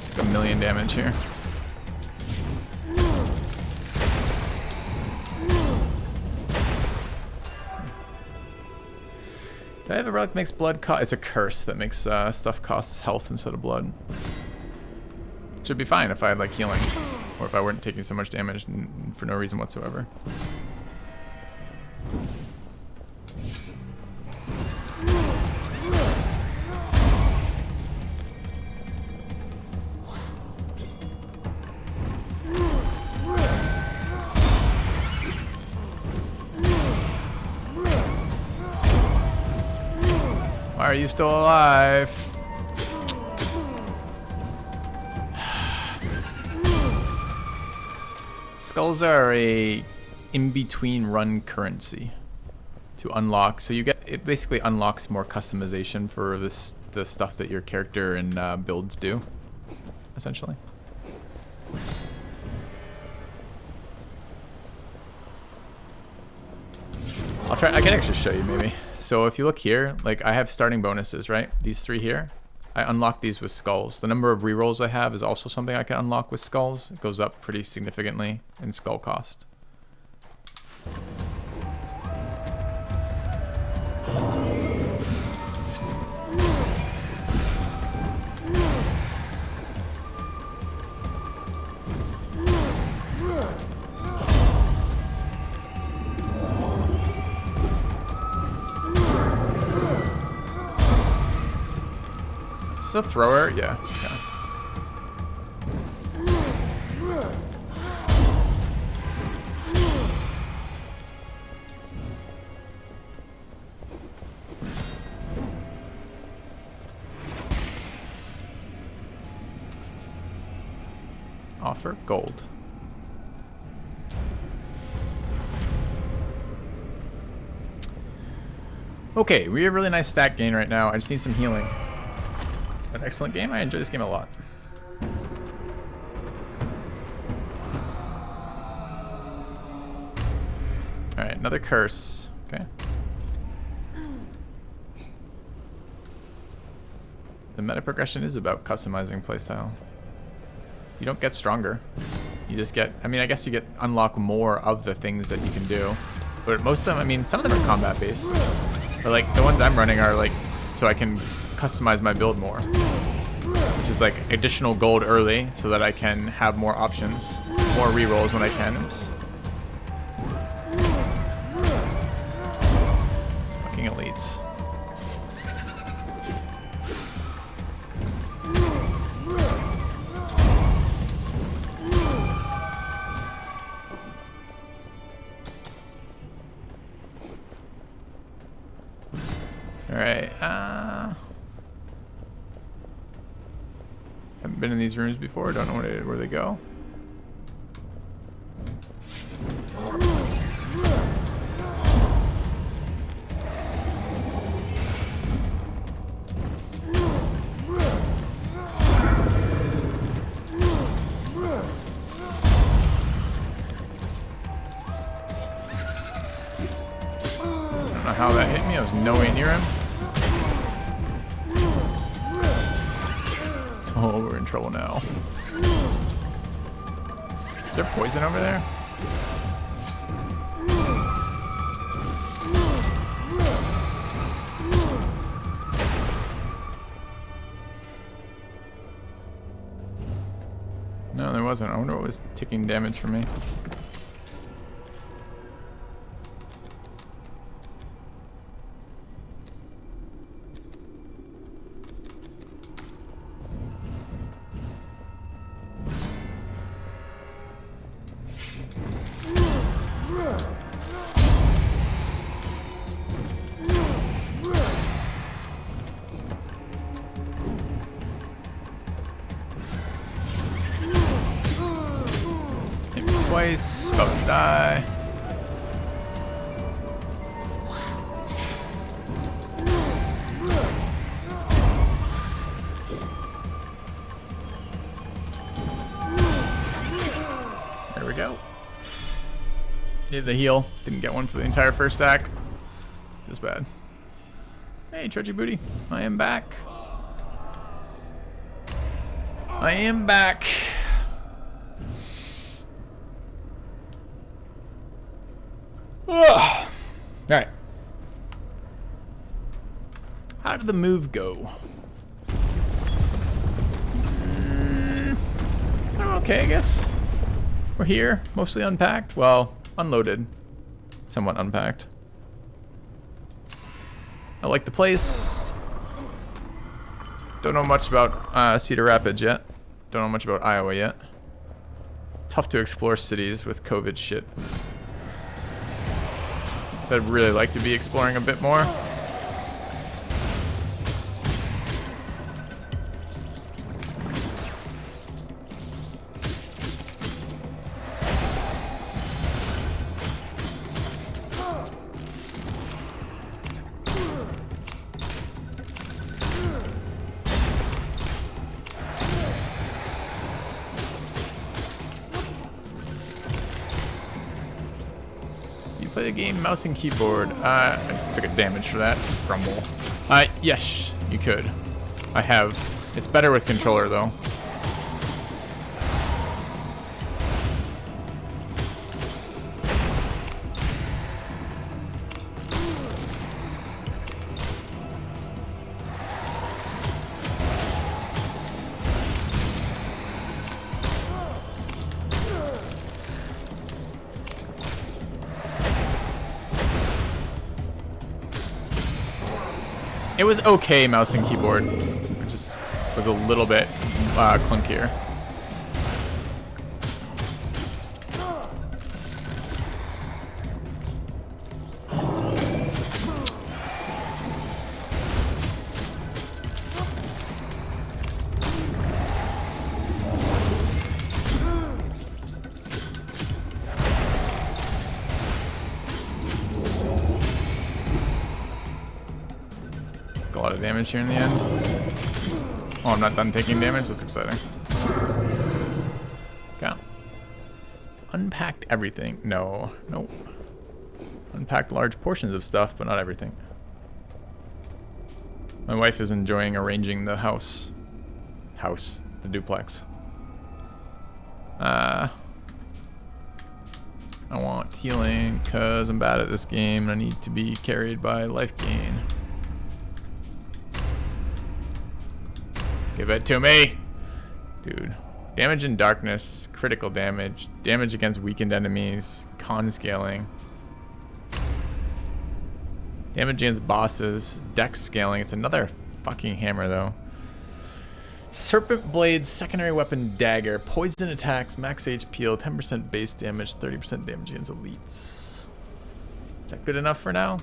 Just a million damage here. Do I have a relic that makes blood cost? It's a curse that makes stuff costs health instead of blood. Should be fine if I had like healing, or if I weren't taking so much damage for no reason whatsoever. Why are you still alive? Skulls are a in-between run currency to unlock. So you get, it basically unlocks more customization for the stuff that your character and builds do, essentially. I'll try, I can actually show you maybe. So if you look here, like I have starting bonuses, right? These 3 here. I unlock these with skulls. The number of rerolls I have is also something I can unlock with skulls. It goes up pretty significantly in skull cost. Is this a thrower? Yeah. Okay. Offer gold. Okay, we have really nice stat gain right now. I just need some healing. It's an excellent game. I enjoy this game a lot. Alright, another curse. Okay. The meta progression is about customizing playstyle. You don't get stronger. You just get, I mean, I guess you get unlock more of the things that you can do. But most of them, I mean, some of them are combat based. But like the ones I'm running are like, so I can customize my build more. Which is like additional gold early so that I can have more options. More rerolls when I can. Oops. Fucking elites. Alright, haven't been in these rooms before, don't know where they go. I don't know how that hit me, I was nowhere near him. Oh, we're in trouble now. Is there poison over there? No, there wasn't. I wonder what was taking damage from me. Twice, about to die. There we go. Needed the heal. Didn't get one for the entire first act. Just bad. Hey, Trudgy Booty. I am back. I am back. Ugh. Alright. How did the move go? Okay, I guess. We're here, mostly unpacked. Well, unloaded. Somewhat unpacked. I like the place. Don't know much about Cedar Rapids yet. Don't know much about Iowa yet. Tough to explore cities with COVID shit. So I'd really like to be exploring a bit more. Play the game mouse and keyboard. I just took a damage for that. Grumble. Yes, you could. I have. It's better with controller though. It was okay mouse and keyboard. Just was a little bit clunkier. A lot of damage here in the end. Oh, I'm not done taking damage? That's exciting. Okay. Unpacked everything. No. Nope. Unpacked large portions of stuff, but not everything. My wife is enjoying arranging the house. The duplex. I want healing because I'm bad at this game. I need to be carried by life gain. Give it to me! Dude. Damage in darkness, critical damage, damage against weakened enemies, con scaling. Damage against bosses, dex scaling. It's another fucking hammer though. Serpent Blade, secondary weapon dagger, poison attacks, max HP, 10% base damage, 30% damage against elites. Is that good enough for now?